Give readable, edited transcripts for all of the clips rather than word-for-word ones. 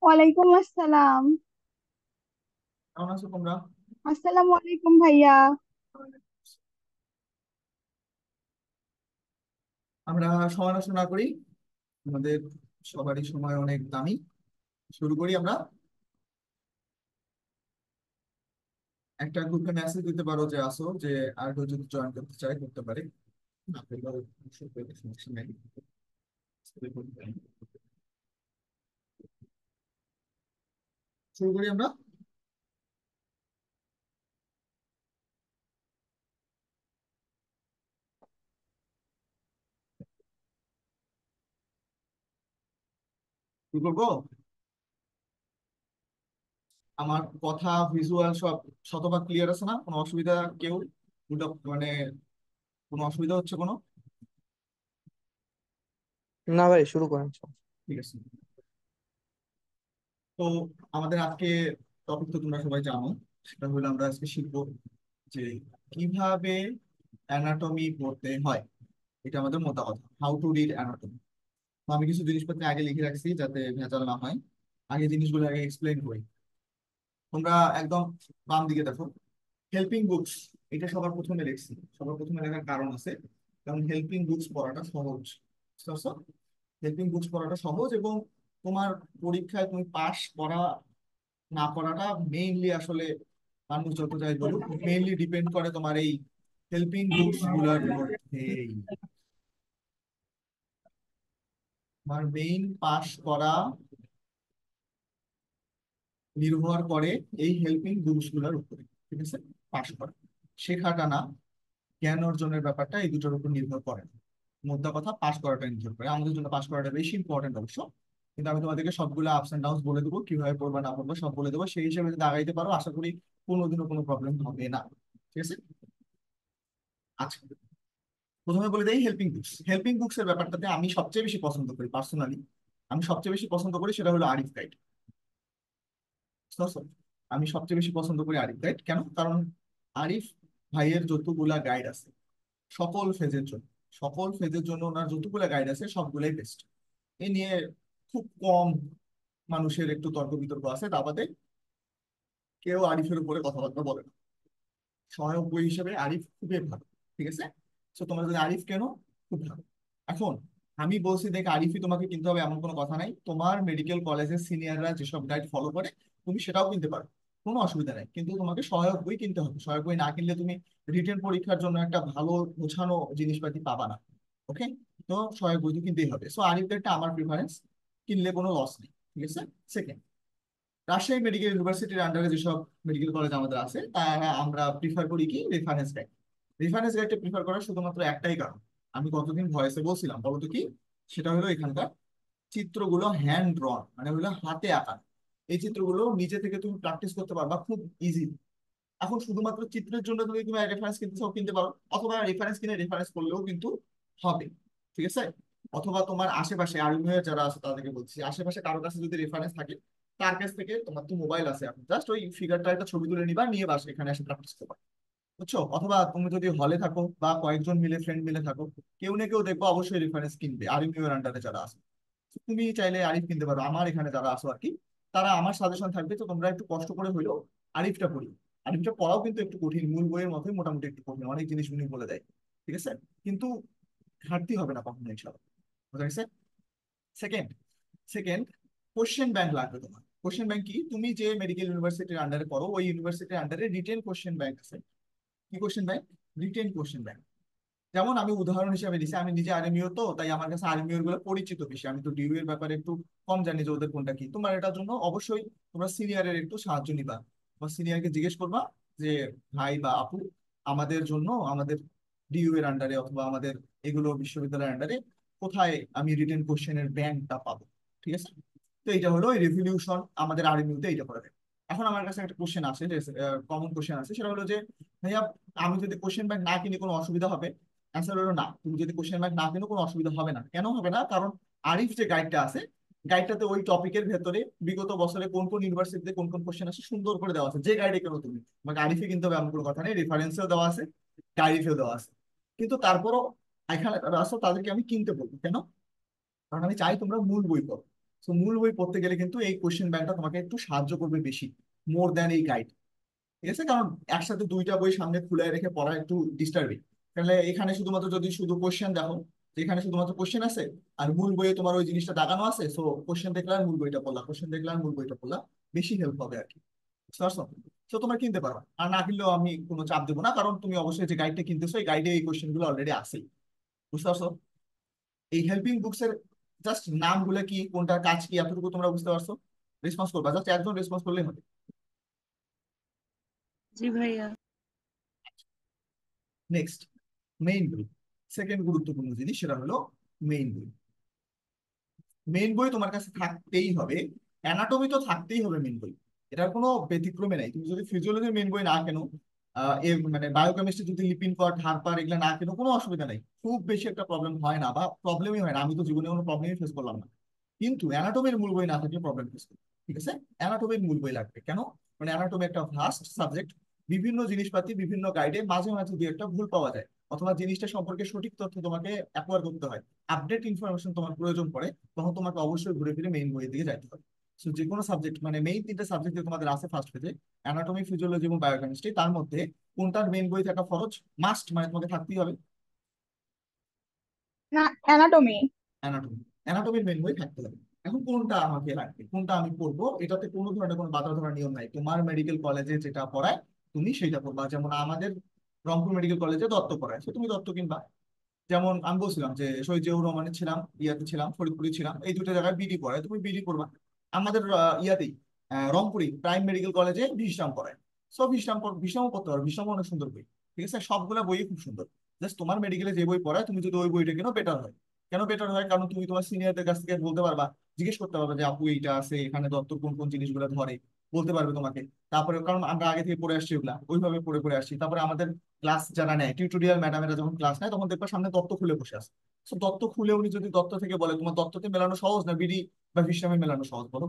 ওয়ালাইকুম আসসালাম। কেমন আছো তোমরা? আসসালামু আলাইকুম ভাইয়া। আমরা সমালোচনা করি। আমাদের সবারই সময় অনেক দামি। শুরু করি আমরা। একটা গ্রুপে মেসেজ দিতে পারো যে আসো, যে আর কেউ যদি জয়েন করতে চায় করতে পারে। না করলেও সমস্যা নেই। শুরু করি আমরা। কি করবো? আমার কথা ভিজুয়াল সব শতভাগ ক্লিয়ার আছে না? কোনো অসুবিধা? কেউ মানে কোনো অসুবিধা হচ্ছে কোনো? না ভাই, শুরু করেন। ঠিক আছে। তো আমাদের আজকে টপিক তো তোমরা সবাই জানো। সেটা হলো আমরা আজকে শিখবো যে কিভাবে অ্যানাটমি পড়তে হয়। এটা আমাদের মোটা কথা, হাউ টু রিড অ্যানাটমি। আমি কিছু জিনিসপত্র আগে লিখে রাখছি যাতে ভেজাল না হয়। আগে জিনিসগুলো আগে এক্সপ্লেন করি। তোমরা একদম বাম দিকে দেখো, হেল্পিং বুকস। এটা সবার প্রথমে লিখছি। সবার প্রথমে লেখার কারণ আছে, কারণ হেল্পিং বুকস পড়াটা সহজ। হেল্পিং বুকস পড়াটা সহজ, এবং তোমার পরীক্ষায় তুমি পাস করা না করাটা মেইনলি আসলে, মানুষ যত যাই বলুক, মেইনলি ডিপেন্ড করে তোমার এই হেল্পিং বুকস গুলার মধ্যেই। তোমার মেইন পাস করা নির্ভর করে এই হেল্পিং বুকস গুলার উপরে। ঠিক আছে? পাস করা, শেখাটা না, জ্ঞান অর্জনের ব্যাপারটা এই দুটোর উপর নির্ভর করে না। মোদ্দা কথা, পাস করাটা নির্ভর করে। আমাদের জন্য পাস করাটা বেশি ইম্পর্টেন্ট অবশ্য। কিন্তু আমি তোমাদেরকে সবগুলো আপস এন্ড ডাউনস বলে দেবো, কিভাবে পড়বা না পড়বা সব বলে দেবো। সেই হিসেবে যদি আগাইতে পারো, আশা করি কোনোদিনও কোনো প্রবলেম হবে না। ঠিক আছে? আচ্ছা, প্রথমে বলে দেই হেল্পিং বুকস। হেল্পিং বুকস এর ব্যাপারটাতে আমি সবচেয়ে বেশি পছন্দ করি পার্সোনালি। আমি সবচেয়ে বেশি পছন্দ করি সেটা হলো আরিফ গাইড। আমি সবচেয়ে বেশি পছন্দ করি আরিফ গাইড। কেন? কারণ আরিফ ভাইয়ের যতগুলা গাইড আছে সকল ফেজের জন্য, সকল ফেজের জন্য ওনার যতগুলা গাইড আছে সবগুলাই বেস্ট। এ নিয়ে খুব কম মানুষের একটু তর্ক বিতর্ক আছে, তা বাদে কেউ আরিফের উপরে কথাবার্তা বলে না। সহায়ক বই হিসেবে আরিফ খুবই ভালো। ঠিক আছে? তো তোমরা যদি আরিফ কেন, খুব ভালো। এখন আমি বলছি দেখ, আরিফই তোমাকে কিনতে হবে এমন কোনো কথা নাই। তোমার মেডিকেল কলেজের সিনিয়ররা যেসব গাইড ফলো করে তুমি সেটাও কিনতে পারো, কোনো অসুবিধা নেই। কিন্তু তোমাকে সহায়ক বই কিনতে হবে। সহায়ক বই না কিনলে তুমি রিটেন পরীক্ষার জন্য একটা ভালো গোছানো জিনিসপাতি পাবা না। ওকে? তো সহায়ক বই তো কিনতেই হবে। সো আরিফ গাইডটা আমার প্রিফারেন্স, কিনলে কোনো লস নেই। ঠিক আছে? সেকেন্ড, রাজশাহী মেডিকেল ইউনিভার্সিটির আন্ডারে যেসব মেডিকেল কলেজ আমাদের আছে তারা আমরা প্রিফার করি কি রেফারেন্স গাইড। রেফারেন্স গাইডটা প্রিফার করার শুধুমাত্র একটাই কারণ, আমি কতদিন ভয়েসে বলছিলাম বলতো কি, সেটা হলো এখানকার চিত্রগুলো হ্যান্ড ড্রন, মানে হলো হাতে আঁকা। এই চিত্রগুলো নিজে থেকে তুমি প্র্যাকটিস করতে পারবা খুব ইজি। এখন শুধুমাত্র চিত্রের জন্য তুমি তুমি রেফারেন্স কিনতে চাও কিনতে পারো, অথবা রেফারেন্স কিনে রেফারেন্স করলেও কিন্তু হবে। ঠিক আছে? অথবা তোমার আশেপাশে আর্মিয়ার যারা আছে তাদেরকে বলছি, আশেপাশে কারো কাছে যদি রেফারেন্স থাকে, তার কাছ থেকে, তোমার তো মোবাইল আছে এখন, জাস্ট ওই ফিগারটা একটা ছবি তুলে নিবা, নিয়ে বাস এখানে এসে প্র্যাকটিস করবা। বুঝছো? অথবা তুমি যদি হলে থাকো বা কয়েকজন মিলে ফ্রেন্ড মিলে থাকো, কেউ না কেউ দেখবো অবশ্যই রেফারেন্স কিনবে আর্মিয়ার আন্ডারে যারা আছে। তুমি চাইলে আরিফ কিনতে পারো। আমার এখানে যারা আছো আর কি, তারা আমার সাজেশন থাকবে তো তোমরা একটু কষ্ট করে হইলেও আরিফটা পড়ি। আরিফটা পড়াও কিন্তু একটু কঠিন, মূল বইয়ের মতোই মোটামুটি একটু কঠিন, অনেক জিনিস উনি বলে দেয়। ঠিক আছে? কিন্তু ঘাটতি হবে না কখনো ইনশাল্লাহ। বুঝা গেছে? সেকেন্ড, সেকেন্ড, কোশ্চেন ব্যাংক লাগবে তোমার। কোশ্চেন ব্যাংক কি? তুমি যে মেডিকেল ইউনিভার্সিটির আন্ডারে পড়ো ওই ইউনিভার্সিটির আন্ডারে রিটেন কোশ্চেন ব্যাংক আছে। কি question bank? Written question bank. যেমন আমি উদাহরণ হিসেবে দিচ্ছি, আমি নিজে আর্মিও, তো তাই আমার কাছে আর্মিওর গুলো পরিচিত বেশি। আমি তো ডিউ এর ব্যাপারে একটু কম জানি যে ওদের কোনটা কি। তোমার এটার জন্য অবশ্যই তোমরা সিনিয়রের একটু সাহায্য নিবা বা সিনিয়রকে জিজ্ঞেস করবা যে ভাই বা আপু, আমাদের জন্য আমাদের ডিউ এর আন্ডারে অথবা আমাদের এগুলো বিশ্ববিদ্যালয়ের আন্ডারে কোথায় আমি রিটেন কোশ্চেনের ব্যাংকটা পাবো। ঠিক আছে? তো এটা হলো এই রেভলিউশন আমাদের আর্মিতে এইটা করে দেয়। এখন আমার কাছে একটা কোশ্চেন আছে, যে কমন কোশ্চেন আছে, সেটা হলো যে ভাইয়া, আমি যদি কোশ্চেন ব্যাংক না কিনি কোনো অসুবিধা হবে? অ্যান্সার হলো না। তুমি যদি কোশ্চেন ব্যাংক না কিনো কোনো অসুবিধা হবে না। কেন হবে না? কারণ আরিফ যে গাইডটা আছে, গাইডটাতে ওই টপিকের ভেতরে বিগত বছরে কোন কোন ইউনিভার্সিটিতে কোন কোন কোশ্চেন আছে সুন্দর করে দেওয়া আছে। যে গাইডে কেন তুমি, তোমাকে আরিফে কিনতে হবে এমন কোনো কথা নেই, রেফারেন্সেও দেওয়া আছে, গাইডেও দেওয়া আছে। কিন্তু তারপরও এখানে যারা আছে তাদেরকে আমি কিনতে বলবো। কেন? কারণ আমি চাই তোমরা মূল বই পড়ো। তো মূল বই পড়তে গেলে কিন্তু এই কোশ্চেন ব্যাংকটা তোমাকে একটু সাহায্য করবে বেশি, মোর দ্যান এই গাইড। ঠিক আছে, কারণ একসাথে দুইটা বই সামনে খুলে রেখে পড়া একটু ডিস্টার্বিং। তাহলে এখানে শুধুমাত্র যদি শুধু কোশ্চেন দেখো, যে এখানে শুধুমাত্র কোশ্চেন আছে আর মূল বইয়ে তোমার ওই জিনিসটা দাগানো আছে, সো কোশ্চেন দেখলে আর মূল বইটা পড়লা, কোশ্চেন দেখলে আর মূল বইটা পড়লা, বেশি হেল্প হবে আর কি। বুঝতে পারছো? তো তোমরা কিনতে পারো, আর না কিনলেও আমি কোনো চাপ দেবো না, কারণ তুমি অবশ্যই যে গাইডটা কিনতেছো এই গাইডে এই কোশ্চেন গুলো অলরেডি আছে। বুঝতে পারছো? এই হেল্পিং বুকস এর জাস্ট নামগুলো কি, কোনটার কাজ কি, এতটুকু তোমরা বুঝতে পারছো? রেসপন্স করবা, জাস্ট একজন রেসপন্স করলেই হবে। জি ভাইয়া। নেক্সট, মেইন বই। সেকেন্ড গুরুত্বপূর্ণ জিনিস সেটা হলো মেইন বই। মেইন বই তোমার কাছে থাকতেই হবে, অ্যানাটমি তো থাকতেই হবে মেইন বই, এটার কোনো ব্যতিক্রমে নাই। তুমি যদি ফিজিওলজির মেইন বই না কেনো, মানে বায়োকেমিস্ট্রি যদি লিপিন কট হারপার এগুলা না কেনো, কোনো অসুবিধা নাই, খুব বেশি একটা প্রবলেম হয় না, বা প্রবলেমই হয় না, আমি তো জীবনে কোনো প্রবলেমই ফেস করলাম না। কিন্তু অ্যানাটমির মূল বই না থাকলে প্রবলেম ফেস করি। ঠিক আছে, অ্যানাটমির মূল বই লাগবে কেন? মানে অ্যানাটমি একটা ভাস্ট সাবজেক্ট, বিভিন্ন জিনিসপাতি বিভিন্ন গাইডে মাঝে মাঝে দুই একটা ভুল পাওয়া যায়, অথবা জিনিসটা সম্পর্কে সঠিক তথ্য তোমাকে অ্যাকোয়ার করতে হয়, আপডেট ইনফরমেশন তোমার প্রয়োজন পড়ে, তখন তোমাকে অবশ্যই ঘুরে ফিরে মেইন বইয়ের দিকে যাইতে হবে। সো যে কোনো সাবজেক্ট, মানে মেইন তিনটা সাবজেক্ট তোমাদের আছে ফার্স্ট পেজে, অ্যানাটমি ফিজিওলজি এবং বায়োকেমিস্ট্রি, তার মধ্যে কোনটার মেইন বই থাকা ফরজ, মাস্ট, মানে তোমাকে থাকতেই হবে? না, অ্যানাটমি। অ্যানাটমি, অ্যানাটমির মেইন বই থাকতে হবে। এখন কোনটা আমাকে লাগবে, কোনটা আমি পড়বো, এটাতে কোনো ধরনের কোনো বাধা ধরার নিয়ম নাই, তোমার মেডিকেল কলেজে যেটা পড়ায় তুমি সেটা পড়বা। যেমন আমাদের রংপুর মেডিকেল কলেজে দত্ত পড়ায়, সে তুমি দত্ত কিনবা। যেমন আমি বলছিলাম যে শহীদ জিয়াউর রহমানে ছিলাম, ইয়াতে ছিলাম, ফরিদপুরে ছিলাম, এই দুটো জায়গায় বিডি পড়ায়, তুমি বিডি করবা। আমাদের ইয়াতেই রংপুরি প্রাইম মেডিকেল কলেজে ভিশরাম পড়ায়, সব ভিশরামও পড়তে পারো, ভিশরামও অনেক সুন্দর বই। ঠিক আছে, সবগুলা বই খুব সুন্দর। জাস্ট তোমার মেডিকেলে যে বই পড়ায় তুমি যদি ওই বইটা কেনো বেটার হয়। কেন বেটার হয়? কারণ তুমি তোমার সিনিয়রদের কাছ থেকে বলতে পারবা, জিজ্ঞেস করতে পারবে যে আপু এইটা আছে এখানে দত্তর কোন কোন জিনিসগুলো ধরে, বলতে পারবে তোমাকে। তারপরে কারণ আমরা আগে থেকে পড়ে আসছি ওগুলা, ওইভাবে পড়ে পড়ে আসছি। তারপরে আমাদের ক্লাস যারা নেয়, টিউটোরিয়াল ম্যাডামেরা যখন ক্লাস নেয়, তখন দেখবা সামনে দত্ত খুলে বসে আছে। তো দত্ত খুলে উনি যদি দত্ত থেকে বলে, তোমার দত্ততে মেলানো সহজ না বিডি বা বিশ্রামে মেলানো সহজ, বলো?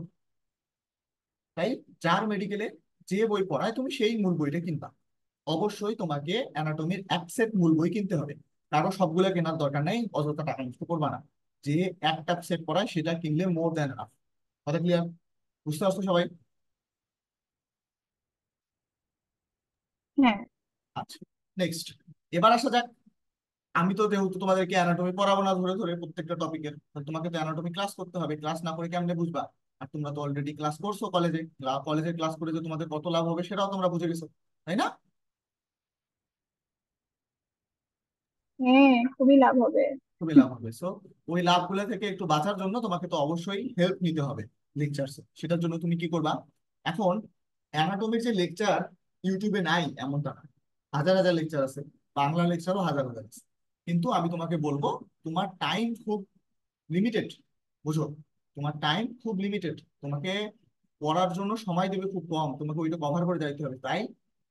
তাই যার মেডিকেলে যে বই পড়ায় তুমি সেই মূল বইটা কিনবা। অবশ্যই তোমাকে অ্যানাটমির এক সেট মূল বই কিনতে হবে, কারো সবগুলা কেনার দরকার নেই, অযথা টাকা নষ্ট করবা না। যে একটা সেট পড়ায় সেটা কিনলে মোর দ্যান আফ। কথা ক্লিয়ার? বুঝতে পারছো সবাই? হ্যাঁ। আচ্ছা, নেক্সট, এবার আসা যাক। আমি তো যেহেতু তোমাদেরকে অ্যানাটমি পড়াবো না ধরে ধরে প্রত্যেকটা টপিকের, তোমাকে তো অ্যানাটমি ক্লাস করতে হবে, ক্লাস না করে কেমনে বুঝবা? আর তোমরা তো অলরেডি ক্লাস করছো কলেজে, কলেজে ক্লাস করে যে তোমাদের কত লাভ হবে সেটাও তোমরা বুঝে গেছো, তাই না? হ্যাঁ, খুবই লাভ হবে। খুবই লাভ হবে। সো ওই লাভগুলো থেকে একটু বাঁচার জন্য তোমাকে তো অবশ্যই হেল্প নিতে হবে লেকচার। সেটার জন্য তুমি কি করবা? এখন অ্যানাটমির যে লেকচার ইউটিউবে নাই এমনটা না, হাজার হাজার লেকচার আছে, বাংলা লেকচারও হাজার হাজার আছে। কিন্তু আমি তোমাকে বলবো, তোমার টাইম খুব লিমিটেড, বুঝো? তোমার টাইম খুব লিমিটেড, তোমাকে পড়ার জন্য সময় দেবে খুব কম, তোমাকে ওইটা কভার করে যাইতে হবে। তাই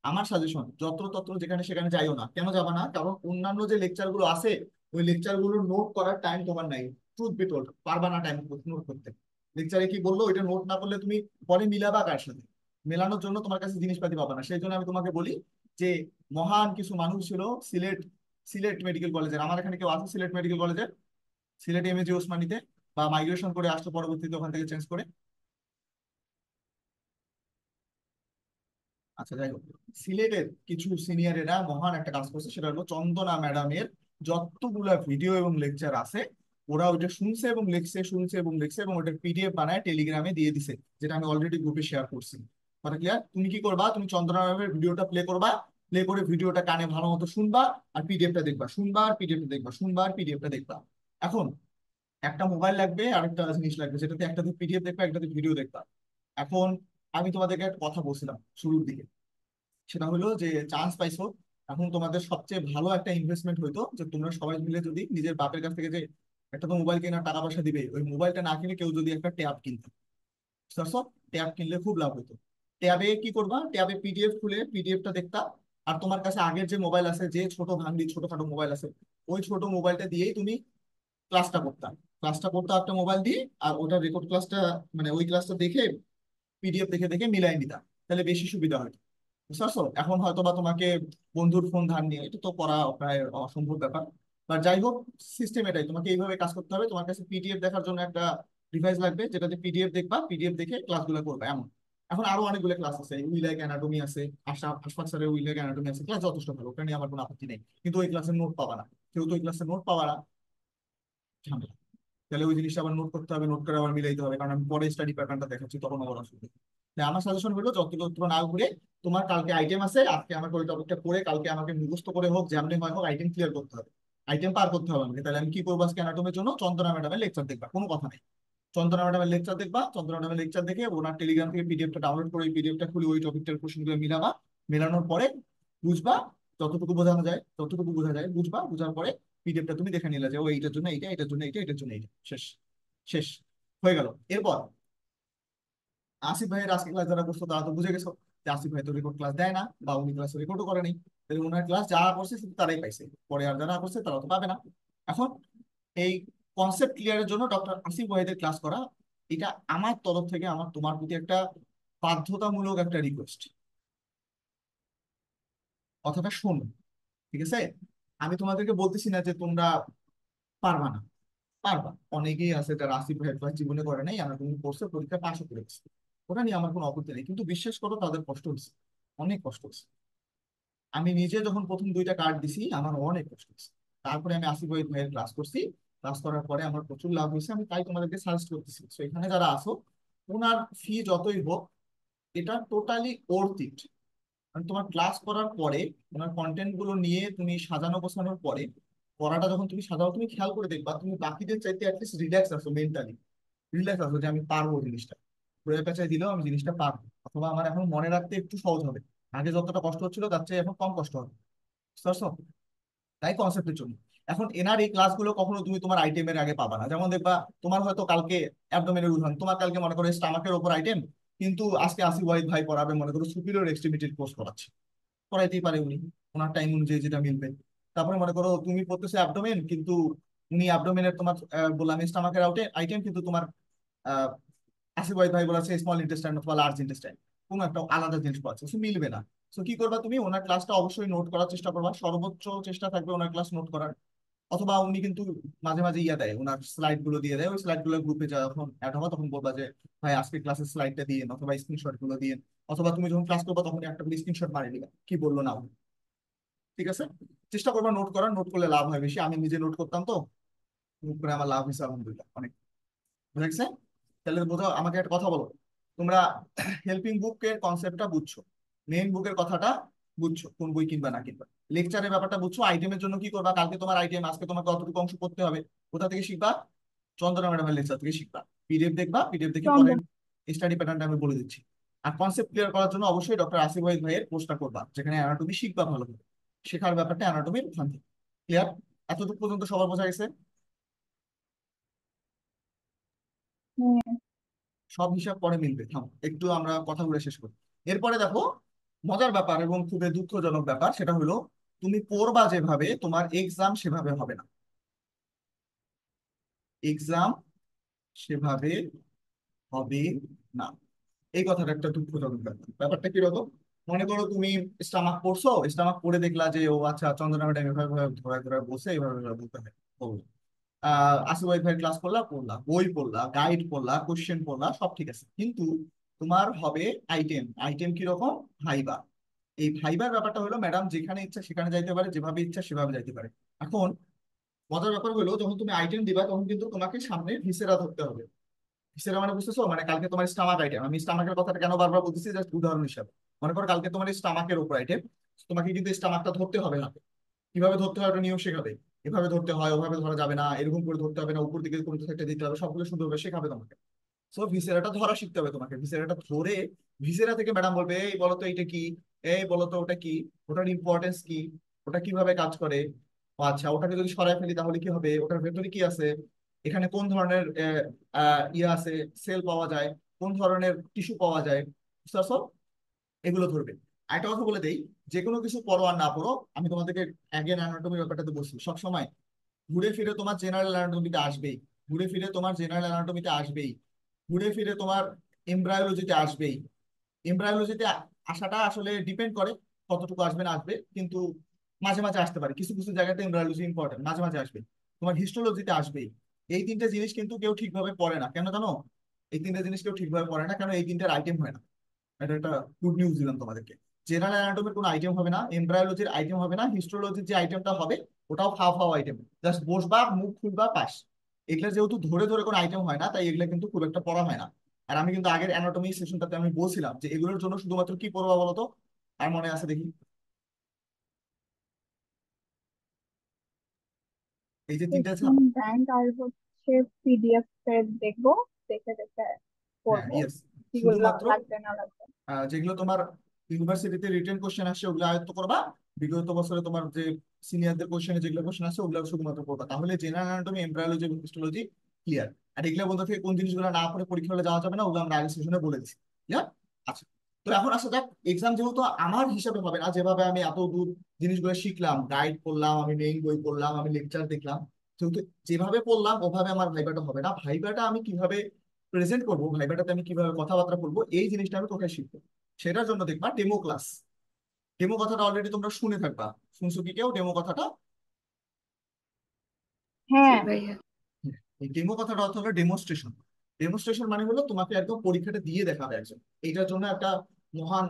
আমার সাজেশন, যত্র তত্র যেখানে সেখানে যাইও না। কেন যাবা না? কারণ অন্যান্য যে লেকচার গুলো আছে, ওই লেকচার গুলো নোট করার টাইম তোমার নাই। ট্রুথ বি টোল্ড, পারবা না টাইম নোট করতে। লেকচারে কি বললো ওইটা নোট না করলে তুমি পরে মিলাবা কার সাথে? মেলানোর জন্য তোমার কাছে জিনিসপাতি পাবা না। সেই জন্য আমি তোমাকে বলি যে মহান কিছু মানুষ ছিল সিলেট, সিলেট মেডিকেল কলেজের, আমার এখানে কেউ আছে সিলেট মেডিকেল কলেজের? সিলেট এমএজি ওসমানীতে, বা মাইগ্রেশন করে আসতো পরবর্তীতে ওখান থেকে চেঞ্জ করে? আচ্ছা, যাই হোক, সিলেটের কিছু সিনিয়রেরা মহান একটা কাজ করছে, সেটা হলো চন্দনা ম্যাডামের যতগুলা ভিডিও এবং লেকচার আছে, ওরা ওইটা শুনছে এবং লিখছে, শুনছে এবং লিখছে, এবং ওটা পিডিএফ বানায় টেলিগ্রামে দিয়ে দিছে, যেটা আমি অলরেডি গ্রুপে শেয়ার করছি। কথা ক্লিয়ার? তুমি কি করবা? তুমি চন্দনা ম্যাডামের ভিডিওটা প্লে করবা, প্লে করে ভিডিওটা কানে ভালো মতো শুনবা, আর পিডিএফটা দেখবা, শুনবা আর পিডিএফটা দেখবা, শুনবা আর পিডিএফটা দেখবা। এখন একটা মোবাইল লাগবে আর একটা জিনিস লাগবে, যেটাতে একটাতে পিডিএফ দেখবা, একটাতে ভিডিও দেখবা। এখন আমি তোমাদেরকে একটা কথা বলছিলাম শুরুর দিকে, সেটা হলো যে চান্স পাইছো, এখন তোমাদের সবচেয়ে ভালো একটা ইনভেস্টমেন্ট হইতো যে তোমরা সবাই মিলে যদি নিজের বাপের কাছ থেকে যে একটা তো মোবাইল কেনার টাকা পয়সা দিবে, ওই মোবাইলটা না কিনে কেউ যদি একটা ট্যাব কিনতো, ট্যাব কিনলে খুব লাভ হতো। ট্যাবে কি করবা? ট্যাবে পিডিএফ খুলে পিডিএফটা দেখতা, আর তোমার কাছে আগের যে মোবাইল আছে, যে ছোট ভাঙড়ি ছোটখাটো মোবাইল আছে, ওই ছোট মোবাইলটা দিয়েই তুমি ক্লাসটা করতাম একটা মোবাইল দিয়ে, আর ওটা রেকর্ড ক্লাসটা, মানে ওই ক্লাসটা দেখে পিডিএফ দেখে দেখে মিলাই নিতাম, তাহলে বেশি সুবিধা হয়। বুঝতে পারছো? এখন হয়তো বা তোমাকে বন্ধুর ফোন ধার নিয়ে এটা তো করা প্রায় অসম্ভব ব্যাপার, বা যাই হোক, সিস্টেম এটাই, তোমাকে এইভাবে কাজ করতে হবে। তোমার কাছে পিডিএফ দেখার জন্য একটা ডিভাইস লাগবে যেটাতে পিডিএফ দেখবা, পিডিএফ দেখে ক্লাসগুলো করবে এমন। এখন আরো অনেকগুলো ক্লাস আছে, উইলাইক অ্যানাটমি আছে, আশফাক স্যারের উইলাইক অ্যানাটমি আছে, ক্লাস যথেষ্ট ভালো, ওটা নিয়ে আমার কোনো আপত্তি নেই, কিন্তু ওই ক্লাসের নোট পাবা না। কেউ তো ওই ক্লাসের নোট পাবা না, ঝামেলা। তাহলে ওই জিনিসটা আবার নোট করতে হবে, নোট করে আবার মিলাইতে হবে, কারণ আমি পরে স্টাডি প্যাটার্নটা দেখাচ্ছি, তখন আবার অসুবিধা। তাই আমার সাজেশন হলো যত না ঘুরে, তোমার কালকে আইটেম আছে, আজকে আমাকে ওই টপিকটা পড়ে কালকে আমাকে মুখস্থ করে হোক, যেমনি হয় হোক, আইটেম ক্লিয়ার করতে হবে, আইটেম পার করতে হবে আমাকে। তাহলে আমি কি করবো, আজকে অ্যানাটমির জন্য চন্দনা ম্যাডামের লেকচার দেখবা, কোনো কথা নেই। চন্দনা ম্যাডামের লেকচার দেখবা, চন্দনা ম্যাডামের লেকচার দেখে ওনার টেলিগ্রাম থেকে পিডিএফটা ডাউনলোড করে, ওই পিডিএফটা খুলে ওই টপিকটার কোশ্চেনগুলো মিলাবা, মেলানোর পরে বুঝবা, যতটুকু বোঝানো যায় ততটুকু বোঝা যায় বুঝবা, বুঝার পরে পিডিএফটা তুমি দেখে নিলে যে ও এইটার জন্য এইটা, এটার জন্য এইটা, এটার জন্য এইটা, শেষ। শেষ হয়ে গেল। এরপর আসিফ ভাইয়ের আজকে ক্লাস যারা করছো তারা তো বুঝে গেছো যে আসিফ ভাই তো রেকর্ড ক্লাস দেয় না, বা উনি ক্লাস রেকর্ডও করে নাই, তাহলে ওনার ক্লাস যারা করছে শুধু তারাই পাইছে, পরে আর যারা করছে তারা তো পাবে না। এখন এই কনসেপ্ট ক্লিয়ারের জন্য ডক্টর আসিফ ওয়াহিদের ক্লাস করা, এটা আমার তরফ থেকে আমার তোমার প্রতি একটা বাধ্যতামূলক একটা রিকোয়েস্ট। কথাটা শোনো, ঠিক আছে? আমি তোমাদেরকে বলতেছি না যে তোমরা পারবা না, পারবা। অনেকেই আছে যারা আসিফ ভাইয়ের ক্লাস জীবনে করে নাই, আমরা তুমি কোর্সে পরীক্ষা পাশও করে গেছি, ওটা নিয়ে আমার কোনো আপত্তি নেই, কিন্তু বিশ্বাস করো তাদের কষ্ট হচ্ছে, অনেক কষ্ট হচ্ছে। আমি নিজে যখন প্রথম দুইটা কার্ড দিছি আমার অনেক কষ্ট হচ্ছে, তারপরে আমি আসিফ ভাইয়ের ক্লাস করছি, ক্লাস করার পরে আমার প্রচুর লাভ হয়েছে, আমি তাই তোমাদেরকে সাজেস্ট করতেছি। তো এখানে যারা আসো, ওনার ফি যতই হোক, এটা টোটালি ওর্থ ইট। কারণ তোমার ক্লাস করার পরে, ওনার কন্টেন্ট গুলো নিয়ে তুমি সাজানো গোছানোর পরে, পড়াটা যখন তুমি সাজাও, তুমি খেয়াল করে দেখবা তুমি বাকিদের চাইতে অ্যাটলিস্ট রিল্যাক্স আছো, মেন্টালি রিল্যাক্স আছো যে আমি পারবো জিনিসটা, প্রয়োগ কাছে দিলেও আমি জিনিসটা পারবো, অথবা আমার এখন মনে রাখতে একটু সহজ হবে। আগে যতটা কষ্ট হচ্ছিল তার চেয়ে এখন কম কষ্ট হবে, বুঝতে পারছো? তাই কনসেপ্টের জন্য। এখন এনার এই ক্লাসগুলো কখনো তুমি তোমার আইটেমের আগে পাবা না, যেমন দেখবা তোমার হয়তো কালকে অ্যাবডোমেনের উদাহরণ, তোমার কালকে মনে করো স্টামাকের ওপর আইটেম, কিন্তু আজকে আসি ওয়াহিদ ভাই পড়াবে, মনে করো সুপিরিয়র এক্সট্রিমিটির কোর্স করাচ্ছে, করাইতেই পারে উনি, ওনার টাইম অনুযায়ী যেটা মিলবে। তারপরে মনে করো তুমি পড়তেছো অ্যাবডোমেন, কিন্তু উনি অ্যাবডোমেনের তোমার বললাম স্টামাকের আউটে আইটেম, কিন্তু তোমার আহ আসিফ ওয়াহিদ ভাই বলেছে স্মল ইন্টেস্টাইন অথবা লার্জ ইন্টেস্টাইন, কোনো একটা আলাদা জিনিস পাচ্ছে, সে মিলবে না। তো কি করবা তুমি, ওনার ক্লাসটা অবশ্যই নোট করার চেষ্টা করবা, সর্বোচ্চ চেষ্টা থাকবে ওনার ক্লাস নোট করার। অথবা উনি কিন্তু মাঝে মাঝে ইয়া দেয়, ওনার স্লাইড গুলো দিয়ে দেয়, ওই স্লাইড গুলো গ্রুপে যখন অ্যাড হবা তখন বলবা যে ভাই আজকে ক্লাসের স্লাইডটা দিয়ে, অথবা স্ক্রিনশট গুলো দিয়ে, অথবা তুমি যখন ক্লাস করবা তখন একটা করে স্ক্রিনশট মারিয়ে নিবা কি বললো না উনি। ঠিক আছে? চেষ্টা করবা নোট করার, নোট করলে লাভ হয় বেশি, আমি নিজে নোট করতাম তো, নোট করে আমার লাভ হয়েছে আলহামদুলিল্লাহ অনেক। বুঝেছে? তাহলে বোঝাও, আমাকে একটা কথা বলো, তোমরা হেল্পিং বুকের কনসেপ্টটা বুঝছো, মেইন বুকের কথাটা বুঝছো, কোন বই কিনবা না কিনবা, লেকচারের ব্যাপারটা বুঝছো, আইটেমের জন্য কি করবা, কালকে তোমার আইটেম, আজকে তোমাকে কতটুকু অংশ করতে হবে, কোথা থেকে শিখবা, চন্দনা ম্যাডামের লেকচার থেকে শিখবা, পিডিএফ দেখবা, পিডিএফ দেখে পরে চন্দন। স্টাডি প্যাটার্নটা আমি বলে দিচ্ছি। আর কনসেপ্ট ক্লিয়ার করার জন্য অবশ্যই ডক্টর আসিফ ওয়াহিদ ভাইয়ের কোর্সটা করবা, যেখানে অ্যানাটমি শিখবা ভালোভাবে, শেখার ব্যাপারটা অ্যানাটমির ওখান থেকে। ক্লিয়ার? এতটুকু পর্যন্ত সবার বোঝা গেছে? হুম। সব হিসাব পরে মিলবে, থামো একটু আমরা কথাগুলো শেষ করি। এরপরে দেখো, মজার ব্যাপার এবং খুবই দুঃখজনক ব্যাপার, সেটা হলো তুমি পড়বা যেভাবে, তোমার এক্সাম সেভাবে হবে না। এক্সাম সেভাবে হবে না, এই কথাটা একটা দুঃখজনক ব্যাপার। ব্যাপারটা কিরকম, মনে করো তুমি স্টামাক পড়ছো, স্টামাক পড়ে দেখলা যে ও আচ্ছা চন্দ্রনা ম্যাডাম এভাবে ধরে ধরে বসে এইভাবে এভাবে বলতে হয়, বললো। আসিফ ওয়াহিদ ভাইয়ের ক্লাস করলা, পড়লা, বই পড়লা, গাইড পড়লা, কোশ্চেন পড়লা, সব ঠিক আছে, কিন্তু তোমার হবে আইটেম। আইটেম কিরকম, ভাইবা। এই ভাইবার ব্যাপারটা হলো ম্যাডাম যেখানে ইচ্ছা সেখানে যাইতে পারে, যেভাবে ইচ্ছা সেভাবে যাইতে পারে। এখন মজার ব্যাপার হলো, যখন তুমি আইটেম দিবা তখন কিন্তু তোমাকে সামনে ভিসেরা ধরতে হবে। ভিসেরা মানে বুঝতেছো, মানে কালকে তোমার স্টামাক আইটেম, আমি স্টামাকের কথাটা কেন বারবার বলতেছি, জাস্ট উদাহরণ হিসাবে। মনে করো কালকে তোমার স্টামাকের উপর আইটেম, তোমাকে কিন্তু স্টামাকটা ধরতে হবে হাতে। কিভাবে ধরতে হয় ওটা নিয়ম শেখাবে, এভাবে ধরতে হয়, ওভাবে ধরা যাবে না, এরকম করে ধরতে হবে না, উপর দিকে কোনো কিছু একটা দিতে হবে, সবগুলো সুন্দরভাবে শেখাবে তোমাকে। সো ভিসেরাটা ধরা শিখতে হবে তোমাকে, ভিসেরাটা ধরে ভিসেরা থেকে ম্যাডাম বলবে এই বলতো এটা কি, এই বলতো ওটা কি, ওটার ইম্পর্টেন্স কি, ওটা কিভাবে কাজ করে, ও আচ্ছা ওটাকে যদি সরাই ফেলি তাহলে কি হবে, ওটার ভেতরে কি আছে, এখানে কোন ধরনের ইয়ে আছে, সেল পাওয়া যায়, কোন ধরনের টিস্যু পাওয়া যায়, বুঝতে পারছো? এগুলো ধরবে। একটা কথা বলে দেই, যে কোনো কিছু পড়ো আর না পড়ো, আমি তোমাদেরকে অ্যাগেন অ্যানাটমির ব্যাপারটাতে বলছি, সবসময় ঘুরে ফিরে তোমার জেনারেল অ্যানাটমিতে আসবেই, ঘুরে ফিরে তোমার জেনারেল অ্যানাটমিতে আসবেই, ঘুরে ফিরে তোমার এমব্রায়োলজিতে আসবেই। এমব্রায়োলজিতে আসাটা আসলে ডিপেন্ড করে কতটুকু আসবে না আসবে, কিন্তু মাঝে মাঝে আসতে পারে, কিছু কিছু জায়গাতে এমব্রায়োলজি ইম্পর্টেন্ট, মাঝে মাঝে আসবে। তোমার হিস্টোলজিতে আসবেই, এই তিনটে জিনিস কিন্তু কেউ ঠিকভাবে পড়ে না, কেন জানো? এই তিনটে জিনিস কেউ ঠিকভাবে পড়ে না কেন? এই তিনটার আইটেম হয় না। এটা একটা গুড নিউজ দিলাম তোমাদেরকে। জেনারেল অ্যানাটমির কোনো আইটেম হবে না, এমব্রায়োলজির আইটেম হবে না, হিস্টোলজির যে আইটেমটা হবে ওটাও ফাও ফাও আইটেম, জাস্ট বসবা মুখ খুলবা পাস। এগুলা যেহেতু ধরে ধরে কোনো আইটেম হয় না, তাই এগুলা কিন্তু খুব একটা পড়া হয় না। আর আমি কিন্তু আগের অ্যানাটমি সেশনটাতে আমি বলছিলাম যে এগুলোর জন্য শুধুমাত্র কি পড়বা বলো তো? আর মনে আছে দেখি? এই যে তিনটা আছে না? এক্সাম ব্যাংক আর হচ্ছে পিডিএফ দেখবো, দেখে দেখে হ্যাঁ, পড়বো ইয়েস। যেগুলো শুধুমাত্র লাগবে না লাগবে। যেগুলো তোমার ইউনিভার্সিটিতে রিটেন কোশ্চেন আসছে ওগুলো আয়ত্ত করবা। বিগত বছরে তোমার যে সিনিয়রদের কোশ্চেনে যেগুলো কোশ্চেন আসছে ওগুলো শুধুমাত্র পড়বা, তাহলে জেনারেল অ্যানাটমি, এমব্রায়োলজি এবং হিস্টোলজি ক্লিয়ার। আর এগুলো বলতে থেকে কোন জিনিসগুলো না পড়ে পরীক্ষা হলে যাওয়া যাবে না, ওগুলো আমরা আগের সেশনে বলে দিচ্ছি। ক্লিয়ার? আচ্ছা, তো এখন আসা যাক এক্সাম যেহেতু আমার হিসাবে হবে না, যেভাবে আমি এত দূর জিনিসগুলো শিখলাম, গাইড করলাম, আমি মেইন বই পড়লাম, আমি লেকচার দেখলাম, যেহেতু যেভাবে পড়লাম ওভাবে আমার ভাইবাটা হবে না। ভাইবাটা আমি কিভাবে প্রেজেন্ট করবো, ভাইবাটাতে আমি কিভাবে কথাবার্তা বলবো, এই জিনিসটা আমি কোথায় শিখবো? সেটার জন্য দেখবা ডেমো ক্লাস। ডেমো কথাটা অলরেডি তোমরা শুনে থাকবা। শুনছো কি কেউ ডেমো কথাটা? হ্যাঁ। জি ভাইয়া। এই ডেমো কথাটা অর্থ হলো ডেমোস্ট্রেশন। ডেমোস্ট্রেশন মানে হলো তোমাকে একদম পরীক্ষাটা দিয়ে দেখাবে একজন। এইটার জন্য একটা মহান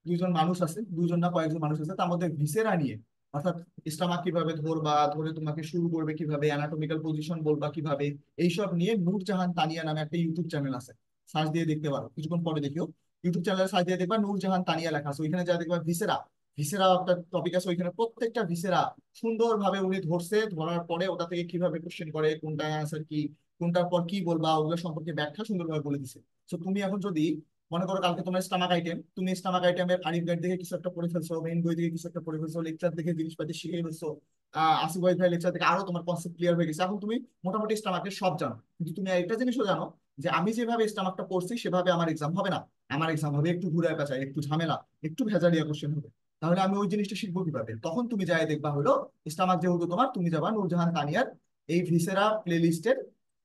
দুইজন মানুষ আছে, দুইজন না কয়েকজন মানুষ আছে, তার মধ্যে ভিসেরা নিয়ে, অর্থাৎ স্টামাক কিভাবে ধরবা, ধরে তোমাকে শুরু করবে কিভাবে, অ্যানাটমিক্যাল পজিশন বলবা কিভাবে, এইসব নিয়ে নূরজাহান তানিয়া নামে একটা ইউটিউব চ্যানেল আছে, সার্চ দিয়ে দেখতে পারো, কিছুক্ষণ পরে দেখিও। ইউটিউব চ্যানেলে সার্চ দিয়ে দেখবা নূরজাহান তানিয়া লেখা আছে, ওইখানে যা দেখবা ভিসেরা। ভিসেরা একটা টপিক আছে ওইখানে, প্রত্যেকটা ভিসেরা সুন্দরভাবে উনি ধরছে, ধরার পরে ওটা থেকে কিভাবে কোশ্চেন করে, কোনটা অ্যান্সার কি, কোনটার পর কি বলবা, ওগুলো সম্পর্কে ব্যাখ্যা সুন্দরভাবে বলে দিছে। তো তুমি এখন যদি মনে করো কালকে তোমার স্টামাক আইটেম, তুমি স্টামাক আইটেমের আরিফ গাইড দেখে কিছু একটা পড়ে ফেলছো, মেইন বই থেকে কিছু একটা পড়ে ফেলছো, লেকচার দেখে জিনিসপাতি শিখে ফেলছো, আসিফ ভাই লেকচার থেকে আরো তোমার কনসেপ্ট ক্লিয়ার হয়ে গেছে, এখন তুমি মোটামুটি স্টামাকের সব জানো। কিন্তু তুমি একটা জিনিসও জানো যে আমি যেভাবে স্টামাকটা পড়ছি সেভাবে আমার এক্সাম হবে না। আমার এক্সাম হবে একটু ঘুরে পেঁচায়, একটু ঝামেলা, একটু ভেজালিয়া কোশ্চেন হবে। তাহলে আমি ওই জিনিসটা শিখবো কিভাবে? তখন তুমি যাই দেখবা হলো স্টামাক যেহেতু তোমার, তুমি যাবা নূরজাহান তানিয়ার এই ভিসেরা প্লে লিস্টের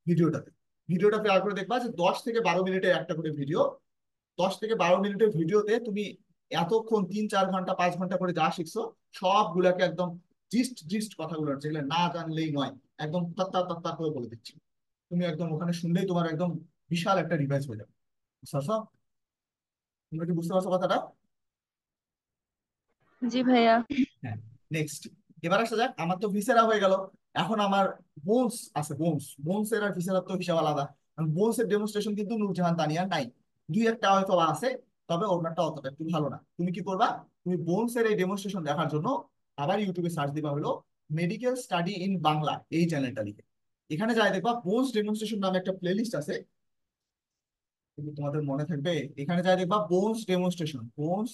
ভিডিওটাতে। ভিডিওটা প্লে করে দেখবা যে 10 থেকে 12 মিনিটের একটা করে ভিডিও। 10 থেকে 12 মিনিটের ভিডিওতে তুমি এতক্ষণ 3-4 ঘন্টা 5 ঘন্টা করে যা শিখছো সবগুলাকে একদম জিস্ট জিস্ট কথাগুলো যেগুলো না জানলেই নয়, একদম তত্তা তত্তা করে বলে দিচ্ছি। তুমি একদম ওখানে শুনলেই তোমার একদম বিশাল একটা রিভাইজ হয়ে যাবে। বুঝতে পারছো? তোমরা কি বুঝতে পারছো কথাটা? জি ভাইয়া। হ্যাঁ। নেক্সট, এবার আসা যাক, আমার তো ভিসেরা হয়ে গেল। এখন আমার বোনস আছে, বোনস বোনস এর আর ভিসেরার তো হিসাব আলাদা। বোনস এর ডেমনস্ট্রেশন কিন্তু নূরজাহান তানিয়ার নাই। দুই একটা হয়তো আছে, তবে ওনারটা অতটা একটু ভালো না। তুমি কি করবা? তুমি বোনস এর এই ডেমনস্ট্রেশন দেখার জন্য আবার ইউটিউবে সার্চ দিবা হলো মেডিকেল স্টাডি ইন বাংলা, এই চ্যানেলটা লিখে। এখানে যাই দেখবা বোনস ডেমনস্ট্রেশন নামে একটা প্লেলিস্ট আছে, কিন্তু তোমাদের মনে থাকবে। এখানে যাই দেখবা বোনস